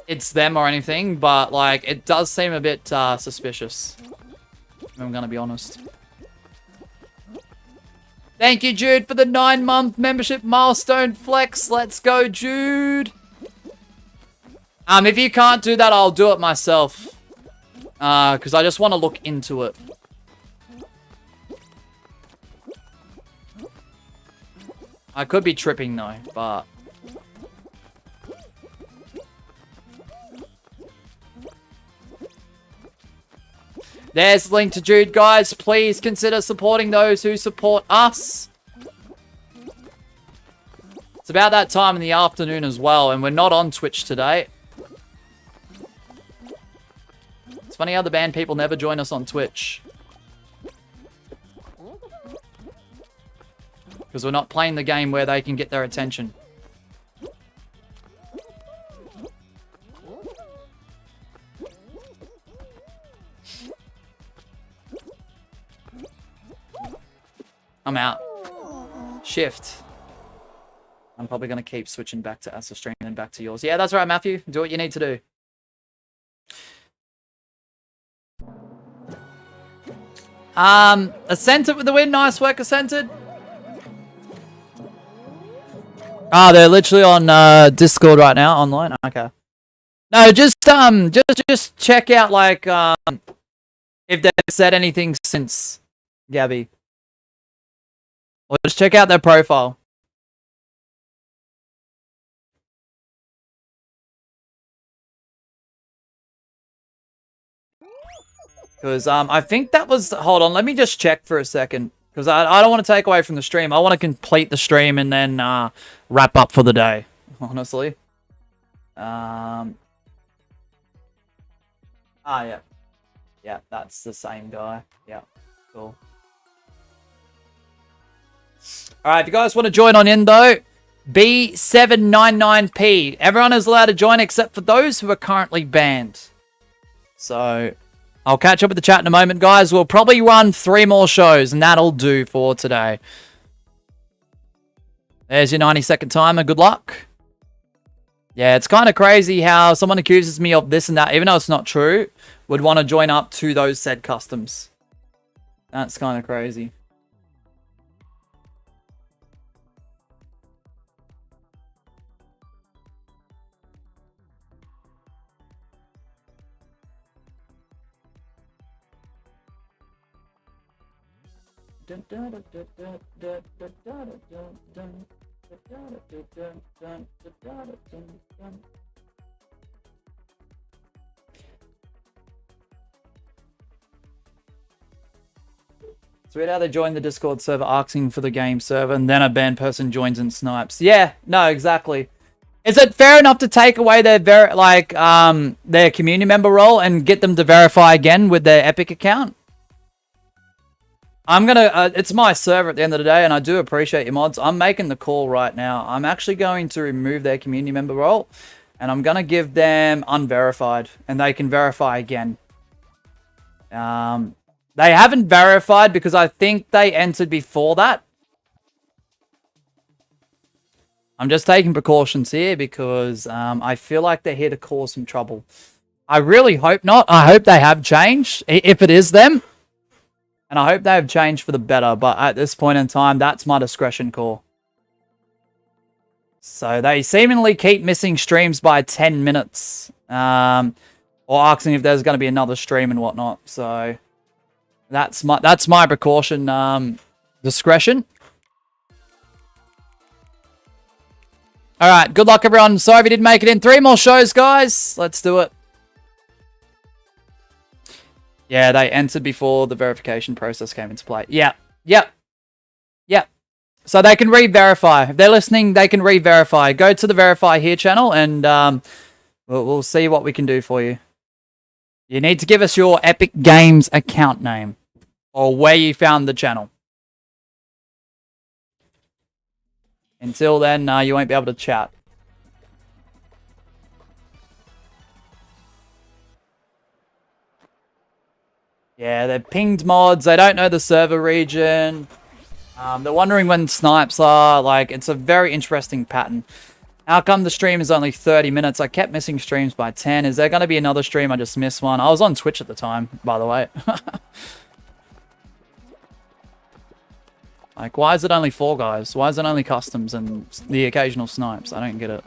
it's them or anything, but like it does seem a bit suspicious. I'm going to be honest. Thank you, Jude, for the 9-month membership milestone flex. Let's go, Jude. If you can't do that, I'll do it myself. Because I just want to look into it. I could be tripping, though, but... There's the link to Jude, guys. Please consider supporting those who support us. It's about that time in the afternoon as well, and we're not on Twitch today. It's funny how the band people never join us on Twitch. Because we're not playing the game where they can get their attention. I'm out. Shift. I'm probably going to keep switching back to Asa stream and back to yours. Yeah, that's right, Matthew. Do what you need to do. Ascented with the win. Nice work, Ascented. They're literally on Discord right now, online. Okay. No, just check out like if they've said anything since, Gabby. Or just check out their profile. Because I think that was... Hold on, let me just check for a second. Because I don't want to take away from the stream. I want to complete the stream and then wrap up for the day. Honestly. Yeah. Yeah, that's the same guy. Yeah, cool. Alright, if you guys want to join on in though, B799P. Everyone is allowed to join except for those who are currently banned. So, I'll catch up with the chat in a moment, guys. We'll probably run 3 more shows, and that'll do for today. There's your 90-second timer. Good luck. Yeah, it's kind of crazy how someone accuses me of this and that, even though it's not true, would want to join up to those said customs. That's kind of crazy. Sweet how they join the Discord server asking for the game server and then a banned person joins and snipes. Yeah, no, exactly. Is it fair enough to take away their their community member role and get them to verify again with their Epic account? I'm gonna, it's my server at the end of the day, and I do appreciate your mods. I'm making the call right now. I'm actually going to remove their community member role, and I'm gonna give them unverified, and they can verify again. They haven't verified because I think they entered before that. I'm just taking precautions here because I feel like they're here to cause some trouble. I really hope not. I hope they have changed, if it is them. And I hope they have changed for the better. But at this point in time, that's my discretion call. So they seemingly keep missing streams by 10 minutes. Or asking if there's going to be another stream and whatnot. So that's my precaution discretion. All right, good luck, everyone. Sorry if you didn't make it in. 3 more shows, guys. Let's do it. Yeah, they entered before the verification process came into play. Yeah, yep. So they can re-verify. If they're listening, they can re-verify. Go to the Verify Here channel, and we'll see what we can do for you. You need to give us your Epic Games account name, or where you found the channel. Until then, you won't be able to chat. Yeah, they're pinged mods. They don't know the server region. They're wondering when snipes are. Like, it's a very interesting pattern. How come the stream is only 30 minutes? I kept missing streams by 10. Is there going to be another stream? I just missed one. I was on Twitch at the time, by the way. Like, why is it only 4 guys? Why is it only customs and the occasional snipes? I don't get it.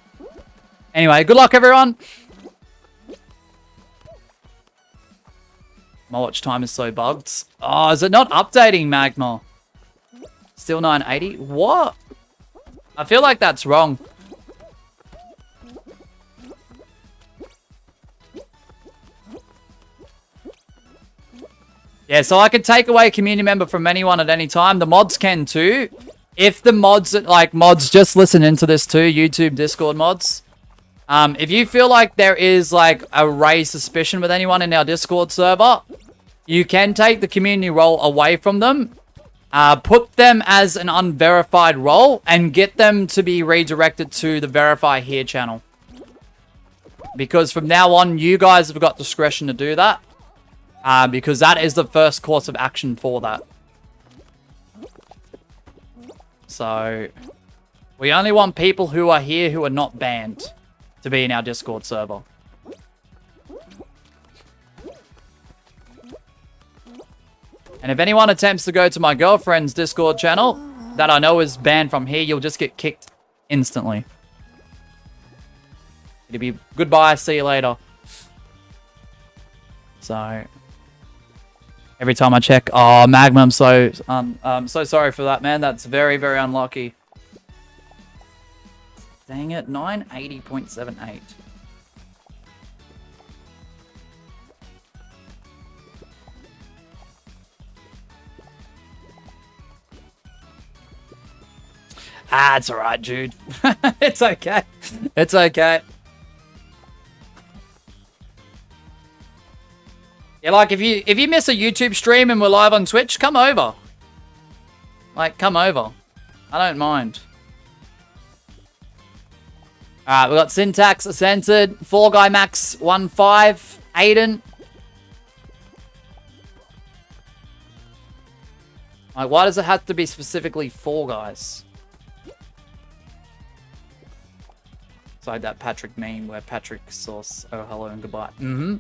Anyway, good luck, everyone. My watch time is so bugged. Oh, is it not updating, Magma? Still 980? What? I feel like that's wrong. Yeah, so I can take away a community member from anyone at any time. The mods can too. If the mods, just listen into this too, YouTube, Discord mods. If you feel like there is like a raised suspicion with anyone in our Discord server, you can take the community role away from them, put them as an unverified role, and get them to be redirected to the Verify Here channel. Because from now on, you guys have got discretion to do that. Because that is the first course of action for that. So, we only want people who are here who are not banned to be in our Discord server. And if anyone attempts to go to my girlfriend's Discord channel that I know is banned from here, you'll just get kicked instantly. It'll be goodbye, see you later. So... every time I check, oh, Magma, I'm so sorry for that, man. That's very, very unlucky. Dang it, 980.78. Ah, it's alright, Jude. It's okay. It's okay. Yeah, like, if you miss a YouTube stream and we're live on Twitch, come over. Like, come over. I don't mind. Alright, we got Syntax, Ascended, Fall Guy Max 1-5, Aiden. Like, why does it have to be specifically 4 guys? It's like that Patrick meme where Patrick says, oh, hello and goodbye. Mm-hmm.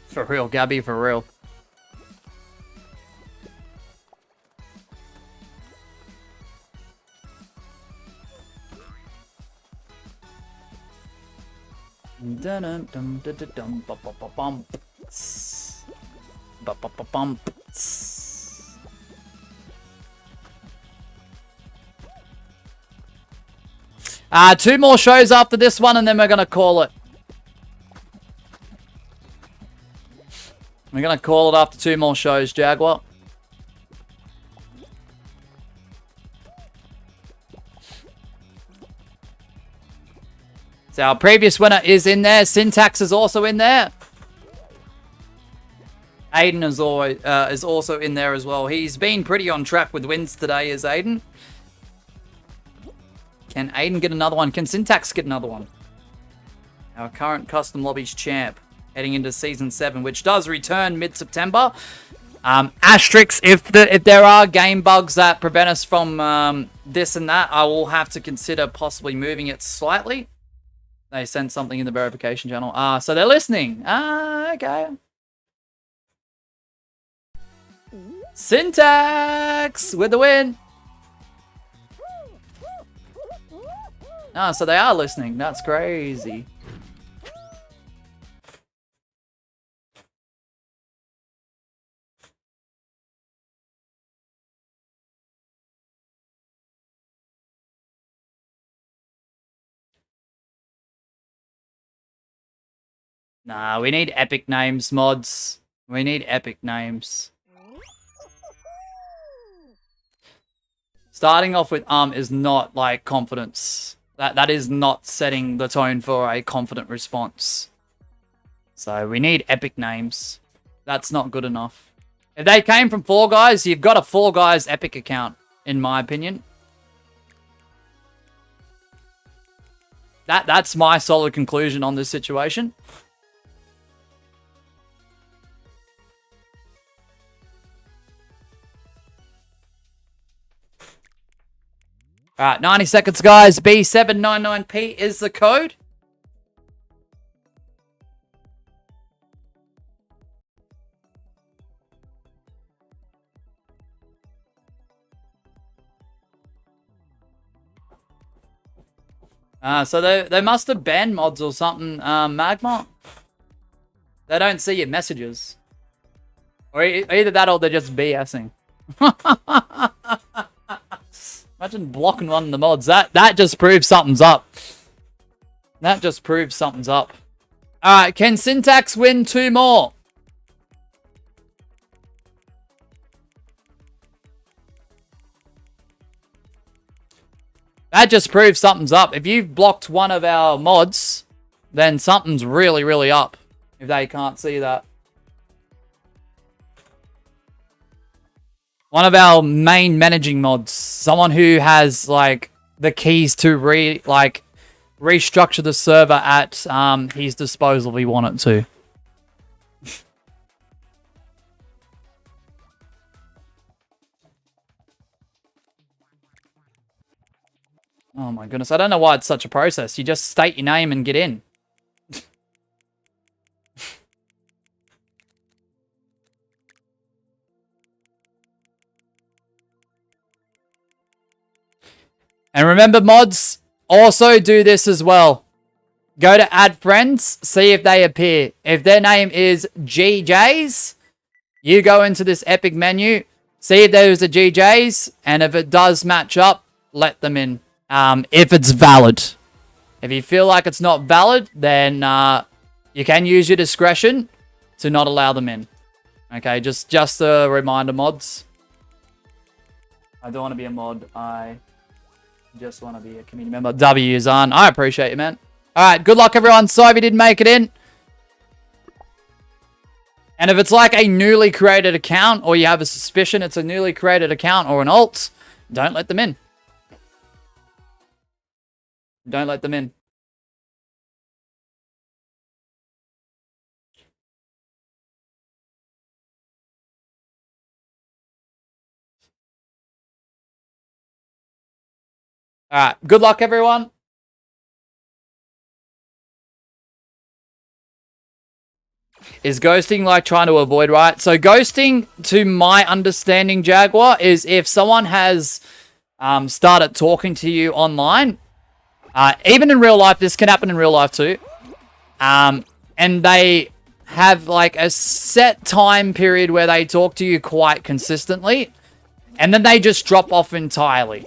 For real, Gabby, for real. Two more shows after this one, and then we're gonna call it. We're going to call it after 2 more shows, Jaguar. So our previous winner is in there. Syntax is also in there. Aiden is also in there as well. He's been pretty on track with wins today, is Aiden. Can Aiden get another one? Can Syntax get another one? Our current custom lobbies champ. Heading into Season 7, which does return mid-September. Asterisks, if there are game bugs that prevent us from this and that, I will have to consider possibly moving it slightly. They sent something in the verification channel. So they're listening. Okay. Syntax with the win. So they are listening. That's crazy. Nah, we need epic names, mods. We need epic names. Starting off with is not like confidence. That is not setting the tone for a confident response. So we need epic names. That's not good enough. If they came from Fall Guys, you've got a Fall Guys epic account, in my opinion. That's my solid conclusion on this situation. Alright, 90 seconds, guys. B799P is the code. So they must have banned mods or something, Magma. They don't see your messages. Or either that or they're just BSing. Imagine blocking one of the mods. That just proves something's up. That just proves something's up. Alright, can Syntax win 2 more? That just proves something's up. If you've blocked one of our mods, then something's really, really up. If they can't see that. One of our main managing mods. Someone who has, like, the keys to restructure the server at his disposal if he wanted to. Oh my goodness, I don't know why it's such a process. You just state your name and get in. And remember, mods, also do this as well. Go to add friends, see if they appear. If their name is GJs, you go into this epic menu, see if there's a GJs, and if it does match up, let them in. If it's valid. If you feel like it's not valid, then you can use your discretion to not allow them in. Okay, just a reminder, mods. I don't want to be a mod. I just want to be a community member. W is on. I appreciate you, man. Alright, good luck, everyone. Sorry if you didn't make it in. And if it's like a newly created account, or you have a suspicion it's a newly created account or an alt, don't let them in. Don't let them in. Alright, good luck, everyone. Is ghosting like trying to avoid, right? So ghosting, to my understanding, Jaguar, is if someone has started talking to you online, even in real life, this can happen in real life too, and they have like a set time period where they talk to you quite consistently, and then they just drop off entirely.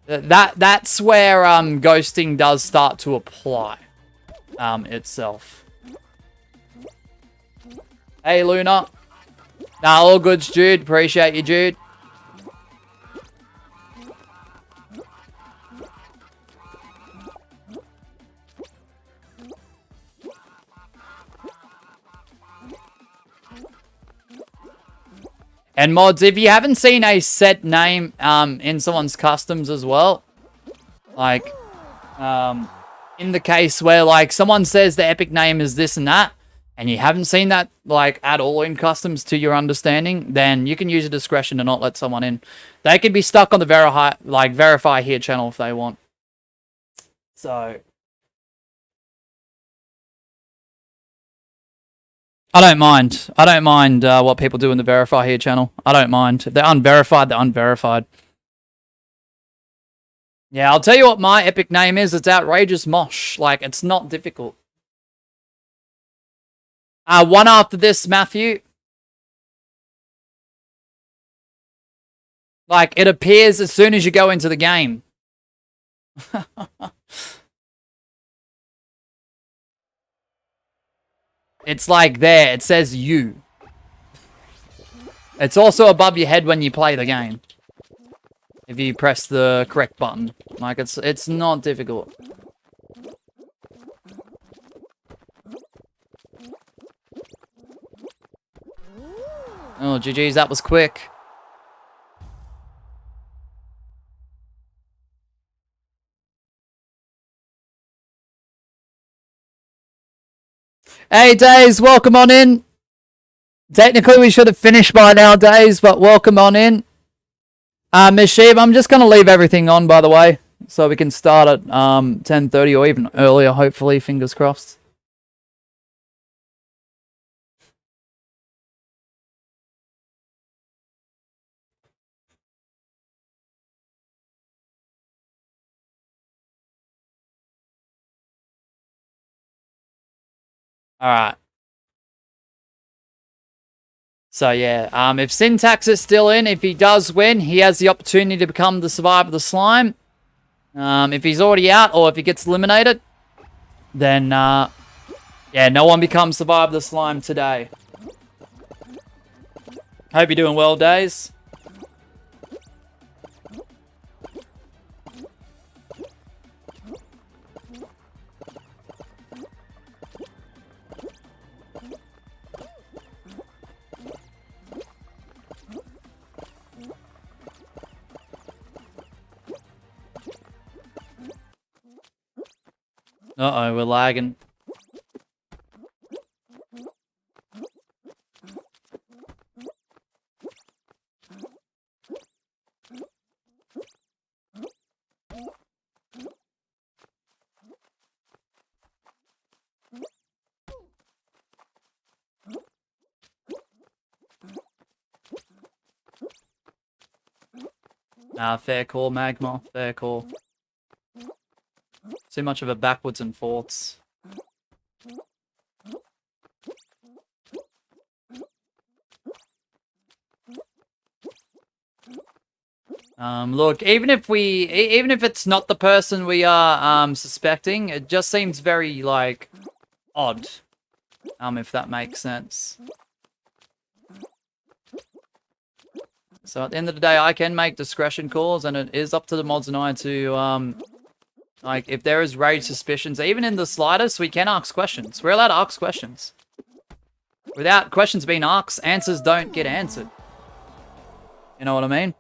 That's where ghosting does start to apply itself. Hey, Luna. Nah, all goods, Jude. Appreciate you, Jude. And mods, if you haven't seen a set name in someone's customs as well, like in the case where like someone says the epic name is this and that, and you haven't seen that like at all in customs to your understanding, then you can use your discretion to not let someone in. They could be stuck on the verify here channel if they want. So I don't mind. I don't mind what people do in the verify here channel. I don't mind. If they're unverified, they're unverified. Yeah, I'll tell you what my epic name is. It's Outrageous Mosh. Like, it's not difficult. One after this, Matthew. Like, it appears as soon as you go into the game. It's like there. It says you. It's also above your head when you play the game. If you press the correct button. Like, it's not difficult. Oh, GG's, that was quick. Hey, Days, welcome on in. Technically, we should have finished by now, Days, but welcome on in. Miss Sheeb, I'm just going to leave everything on, by the way, so we can start at 10:30 or even earlier, hopefully, fingers crossed. Alright. So yeah, if Syntax is still in, if he does win, he has the opportunity to become the survivor of the slime. If he's already out, or if he gets eliminated, then, yeah, no one becomes survivor of the slime today. Hope you're doing well, Days. Uh-oh, we're lagging. Fair call, Magma. Fair call. Too much of a backwards and forths. Look, even if it's not the person we are suspecting, it just seems very like odd. If that makes sense. So at the end of the day, I can make discretion calls, and it is up to the mods and I to like, if there is rage suspicions, even in the slightest, we can ask questions. We're allowed to ask questions. Without questions being asked, answers don't get answered. You know what I mean?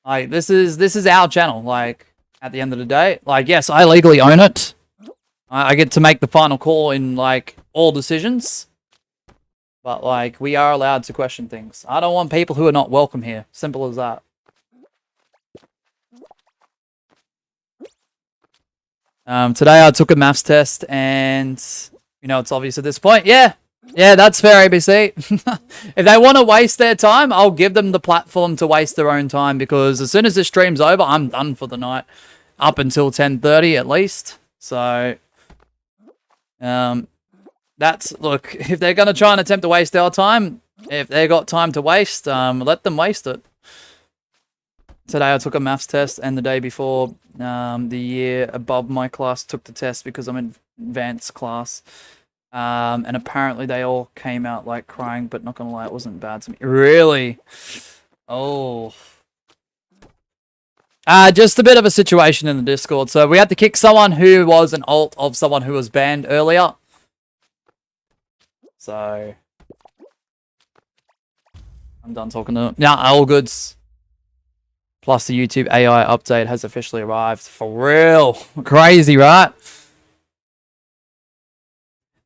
Like, this is our channel, like, at the end of the day. Like, yes, I legally own it. I get to make the final call in, like, all decisions. But, like, we are allowed to question things. I don't want people who are not welcome here. Simple as that. Today I took a maths test, and, you know, it's obvious at this point. Yeah, that's fair, ABC. If they want to waste their time, I'll give them the platform to waste their own time, because as soon as this stream's over, I'm done for the night. Up until 10:30 at least. So, look, if they're going to try and attempt to waste our time, if they got time to waste, let them waste it. Today I took a maths test, and the day before, the year above my class took the test because I'm in advanced class. And apparently they all came out like crying, but not gonna lie, it wasn't bad to me. Really? Oh. Just a bit of a situation in the Discord. So we had to kick someone who was an alt of someone who was banned earlier. So I'm done talking to them. Yeah, all goods. Plus, the YouTube AI update has officially arrived. For real. Crazy, right?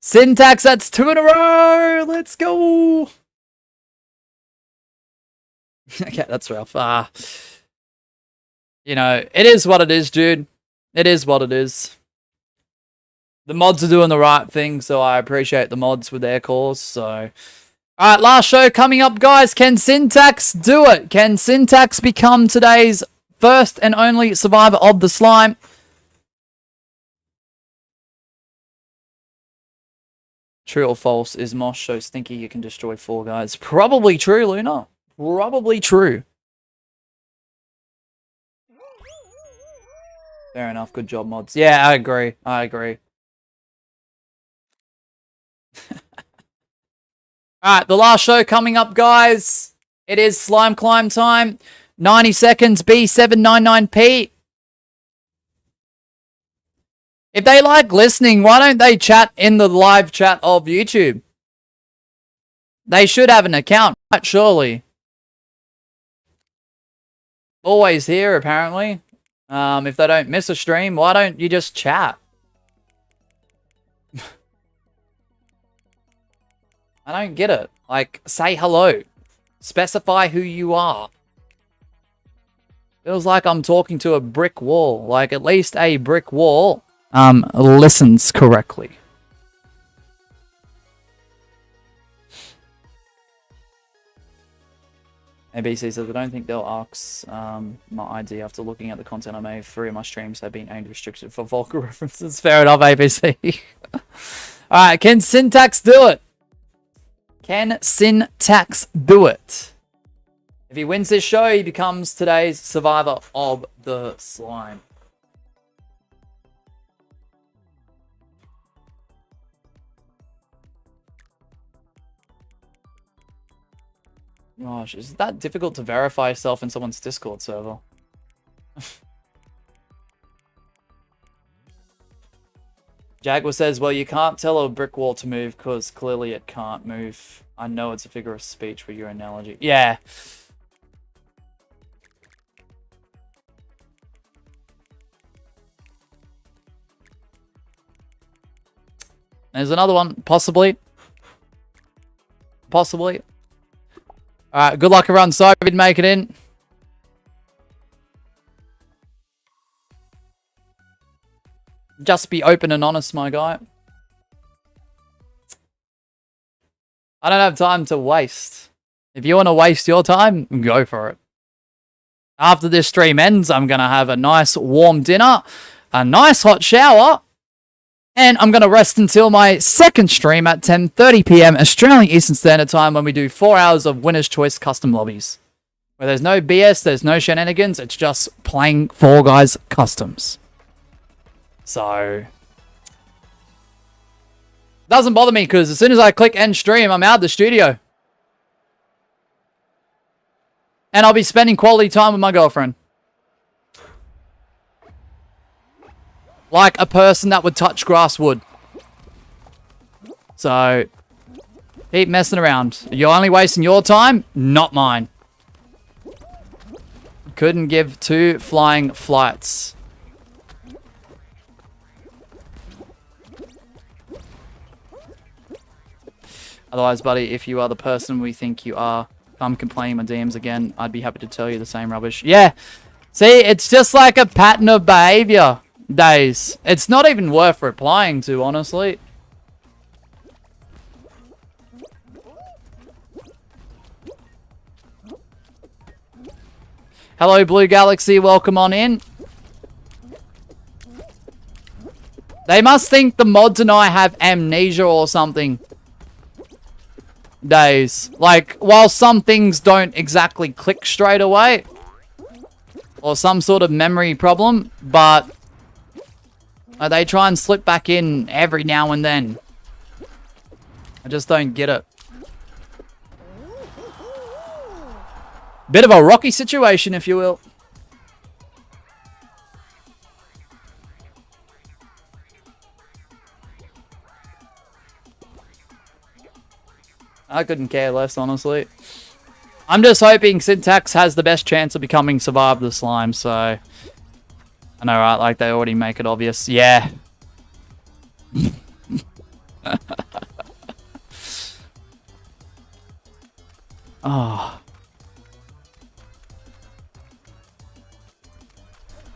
Syntax, that's 2 in a row. Let's go. Okay, that's rough. You know, it is what it is, dude. It is what it is. The mods are doing the right thing, so I appreciate the mods with their cause. So, alright, last show coming up, guys. Can Syntax do it? Can Syntax become today's first and only survivor of the slime? True or false? Is Mosh so stinky you can destroy 4 guys? Probably true, Luna. Probably true. Fair enough. Good job, mods. Yeah, I agree. I agree. Alright, the last show coming up, guys. It is Slime Climb time. 90 seconds, B799P. If they like listening, why don't they chat in the live chat of YouTube? They should have an account, right? Surely. Always here, apparently. If they don't miss a stream, why don't you just chat? I don't get it. Like, say hello. Specify who you are. Feels like I'm talking to a brick wall. Like, at least a brick wall listens correctly. ABC says, I don't think they'll ask my ID after looking at the content I made. 3 of my streams have been aimed restricted for vulgar references. Fair enough, ABC. Alright, can Syntax do it? Can Syntax do it? If he wins this show, he becomes today's survivor of the slime. Gosh, is it that difficult to verify yourself in someone's Discord server? Jaguar says, well, you can't tell a brick wall to move because clearly it can't move. I know it's a figure of speech with your analogy. Yeah. There's another one, possibly. Possibly. Alright, good luck everyone. Sorry if you didn't make it in. Just be open and honest, my guy. I don't have time to waste. If you want to waste your time, go for it. After this stream ends, I'm going to have a nice warm dinner, a nice hot shower, and I'm going to rest until my second stream at 10:30 PM Australian Eastern Standard Time when we do 4 hours of Winner's Choice custom lobbies. Where there's no BS, there's no shenanigans, it's just playing Fall Guys customs. So, doesn't bother me because as soon as I click end stream, I'm out of the studio. And I'll be spending quality time with my girlfriend. Like a person that would touch grass would. So, keep messing around. You're only wasting your time, not mine. Couldn't give 2 flying flights. Otherwise, buddy, if you are the person we think you are, come complain in my DMs again. I'd be happy to tell you the same rubbish. Yeah. See, it's just like a pattern of behavior. Days. It's not even worth replying to, honestly. Hello, Blue Galaxy. Welcome on in. They must think the mods and I have amnesia or something. Days. Like, while some things don't exactly click straight away. Or some sort of memory problem. But they try and slip back in every now and then. I just don't get it. Bit of a rocky situation, if you will. I couldn't care less, honestly. I'm just hoping Syntax has the best chance of becoming Survive the Slime, so... I know, right? Like, they already make it obvious. Yeah. Oh.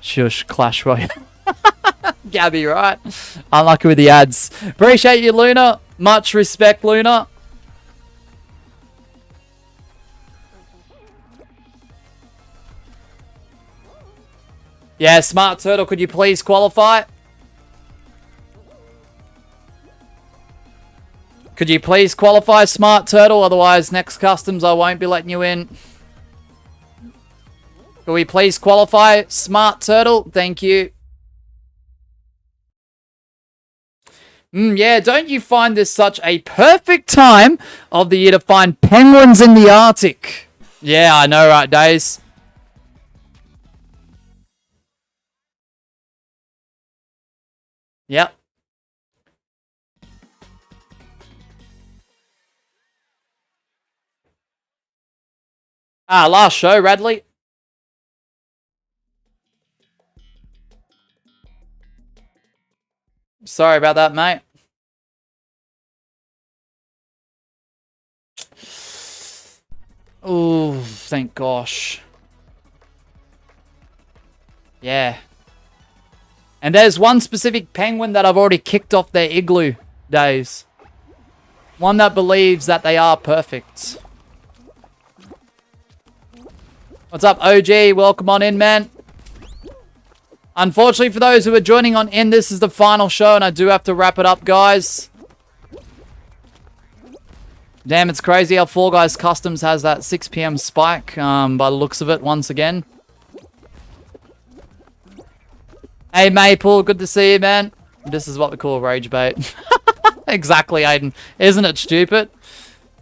Shush, Clash Royale. Gabby, right? Unlucky with the ads. Appreciate you, Luna. Much respect, Luna. Yeah, Smart Turtle, could you please qualify? Could you please qualify, Smart Turtle? Otherwise, next customs, I won't be letting you in. Could we please qualify, Smart Turtle? Thank you. Yeah, don't you find this such a perfect time of the year to find penguins in the Arctic? Yeah, I know, right, Days? Yep. Last show, Radley. Sorry about that, mate. Oh, thank gosh. Yeah. And there's one specific penguin that I've already kicked off their igloo days. One that believes that they are perfect. What's up, OG? Welcome on in, man. Unfortunately, for those who are joining on in, this is the final show, and I do have to wrap it up, guys. Damn, it's crazy how Fall Guys Customs has that 6 PM spike, by the looks of it, once again. Hey, Maple, good to see you, man. This is what we call rage bait. Exactly, Aiden. Isn't it stupid?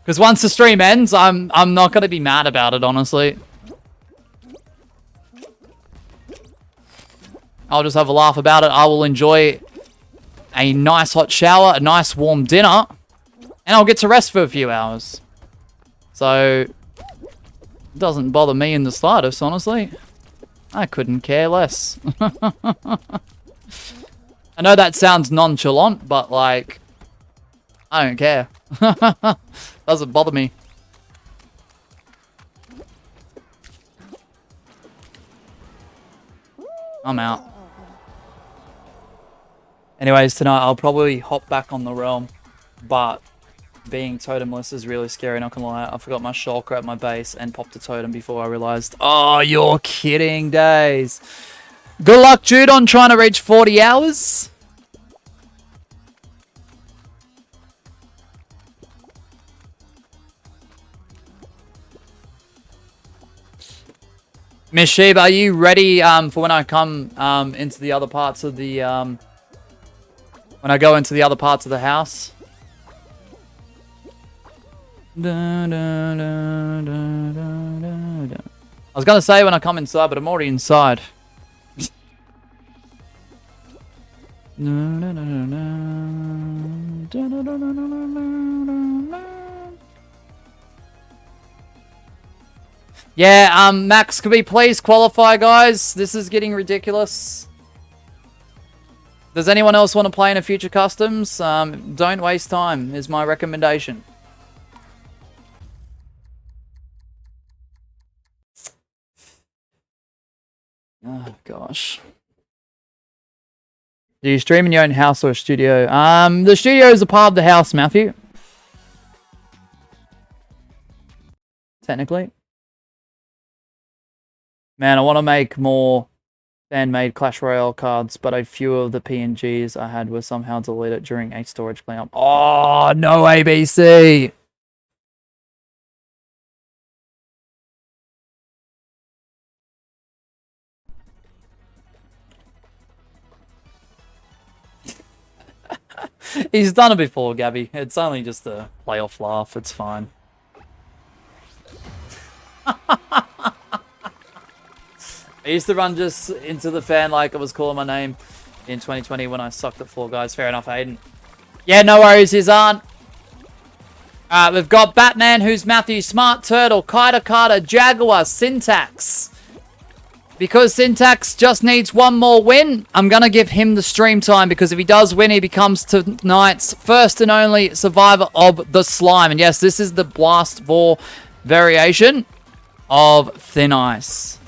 Because once the stream ends, I'm not going to be mad about it, honestly. I'll just have a laugh about it. I will enjoy a nice hot shower, a nice warm dinner, and I'll get to rest for a few hours. So, it doesn't bother me in the slightest, honestly. I couldn't care less. I know that sounds nonchalant, but like, I don't care. Doesn't bother me. I'm out. Anyways, tonight I'll probably hop back on the realm, but being totemless is really scary, not gonna lie. I forgot my shulker at my base and popped a totem before I realized. Oh, you're kidding, Days. Good luck, Jude, on trying to reach 40 hours. Miss Sheeb, are you ready for when I come into the other parts of the when I go into the other parts of the house? I was gonna say when I come inside, but I'm already inside. Yeah, Max, could we please qualify, guys? This is getting ridiculous. Does anyone else want to play in a future customs? Don't waste time, is my recommendation. Oh, gosh. Do you stream in your own house or a studio? The studio is a part of the house, Matthew. Technically. Man, I want to make more fan-made Clash Royale cards, but a few of the PNGs I had were somehow deleted during a storage cleanup. Oh, no ABC! He's done it before, Gabby. It's only just a playoff laugh. It's fine. I used to run just into the fan like I was calling my name in 2020 when I sucked at Fall Guys. Fair enough, Aiden. Yeah, no worries, his aunt. We've got Batman, who's Matthew, Smart Turtle, Kaita Carter, Jaguar, Syntax. Because Syntax just needs one more win, I'm going to give him the stream time, because if he does win, he becomes tonight's first and only survivor of the slime. And yes, this is the Blast Ball variation of Thin Ice.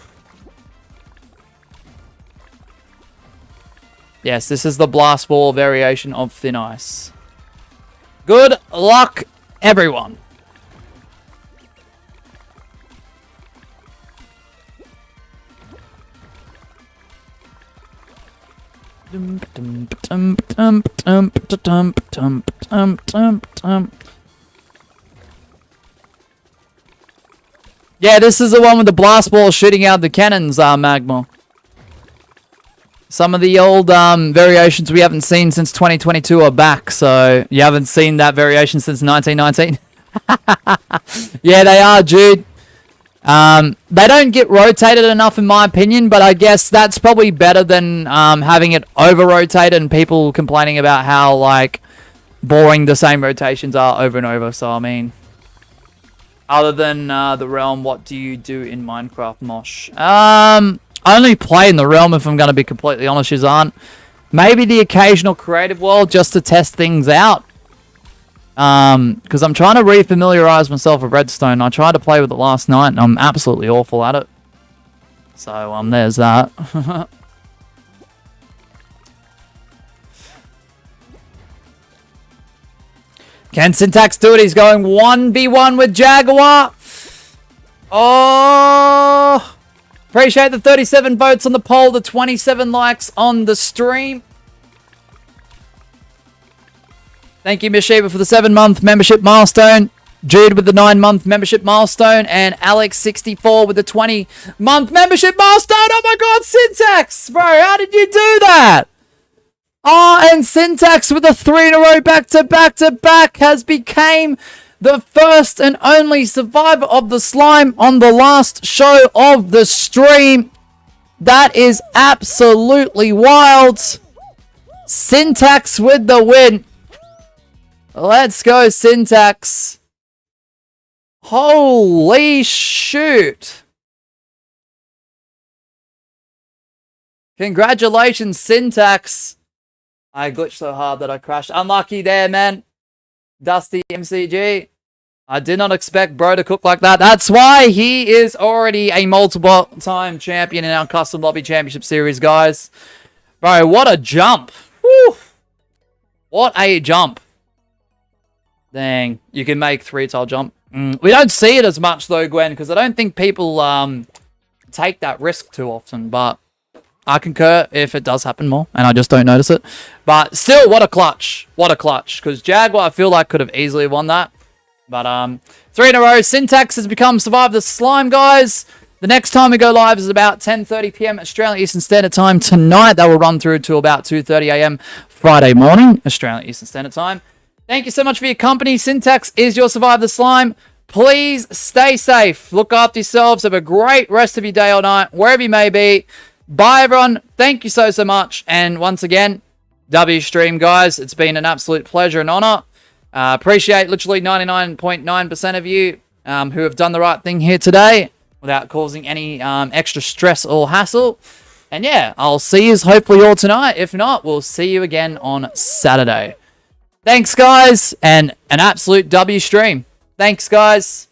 Yes, this is the Blast Ball variation of Thin Ice. Good luck, everyone. Yeah, this is the one with the blast ball shooting out the cannons, Magma. Some of the old variations we haven't seen since 2022 are back, so you haven't seen that variation since 1919? Yeah, they are, Jude. They don't get rotated enough in my opinion, but I guess that's probably better than having it over-rotated and people complaining about how, like, boring the same rotations are over and over. So, I mean, other than the Realm, what do you do in Minecraft, Mosh? I only play in the Realm, if I'm going to be completely honest, Yazan. Maybe the occasional creative world just to test things out. Because I'm trying to re-familiarize myself with Redstone. I tried to play with it last night, and I'm absolutely awful at it. So, there's that. Can Syntax do it? He's going 1v1 with Jaguar. Oh! Appreciate the 37 votes on the poll, the 27 likes on the stream. Thank you, Miss Sheba, for the 7-month membership milestone. Jude with the 9-month membership milestone. And Alex64 with the 20-month membership milestone. Oh my god, Syntax! Bro, how did you do that? Oh, and Syntax with a 3 in a row back-to-back has became the first and only survivor of the slime on the last show of the stream. That is absolutely wild. Syntax with the win. Let's go, Syntax. Holy shoot. Congratulations, Syntax. I glitched so hard that I crashed. Unlucky there, man. Dusty MCG. I did not expect bro to cook like that. That's why he is already a multiple-time champion in our Custom Lobby Championship Series, guys. Bro, what a jump. Whew. What a jump. Dang, you can make 3-tile jump. We don't see it as much though, Gwen, because I don't think people take that risk too often. But I concur if it does happen more, and I just don't notice it. But still, what a clutch. What a clutch. Because Jaguar, I feel like, could have easily won that. But 3 in a row. Syntax has become Survive the Slime, guys. The next time we go live is about 10:30 p.m. Australian Eastern Standard Time tonight. That will run through to about 2:30 a.m. Friday morning, Australian Eastern Standard Time. Thank you so much for your company. Syntax is your Survive the Slime. Please stay safe. Look after yourselves. Have a great rest of your day or night, wherever you may be. Bye, everyone. Thank you so much. And once again, W stream, guys. It's been an absolute pleasure and honor. Appreciate literally 99.9% of you who have done the right thing here today without causing any extra stress or hassle. And yeah, I'll see you hopefully all tonight. If not, we'll see you again on Saturday. Thanks, guys, and an absolute W stream. Thanks, guys.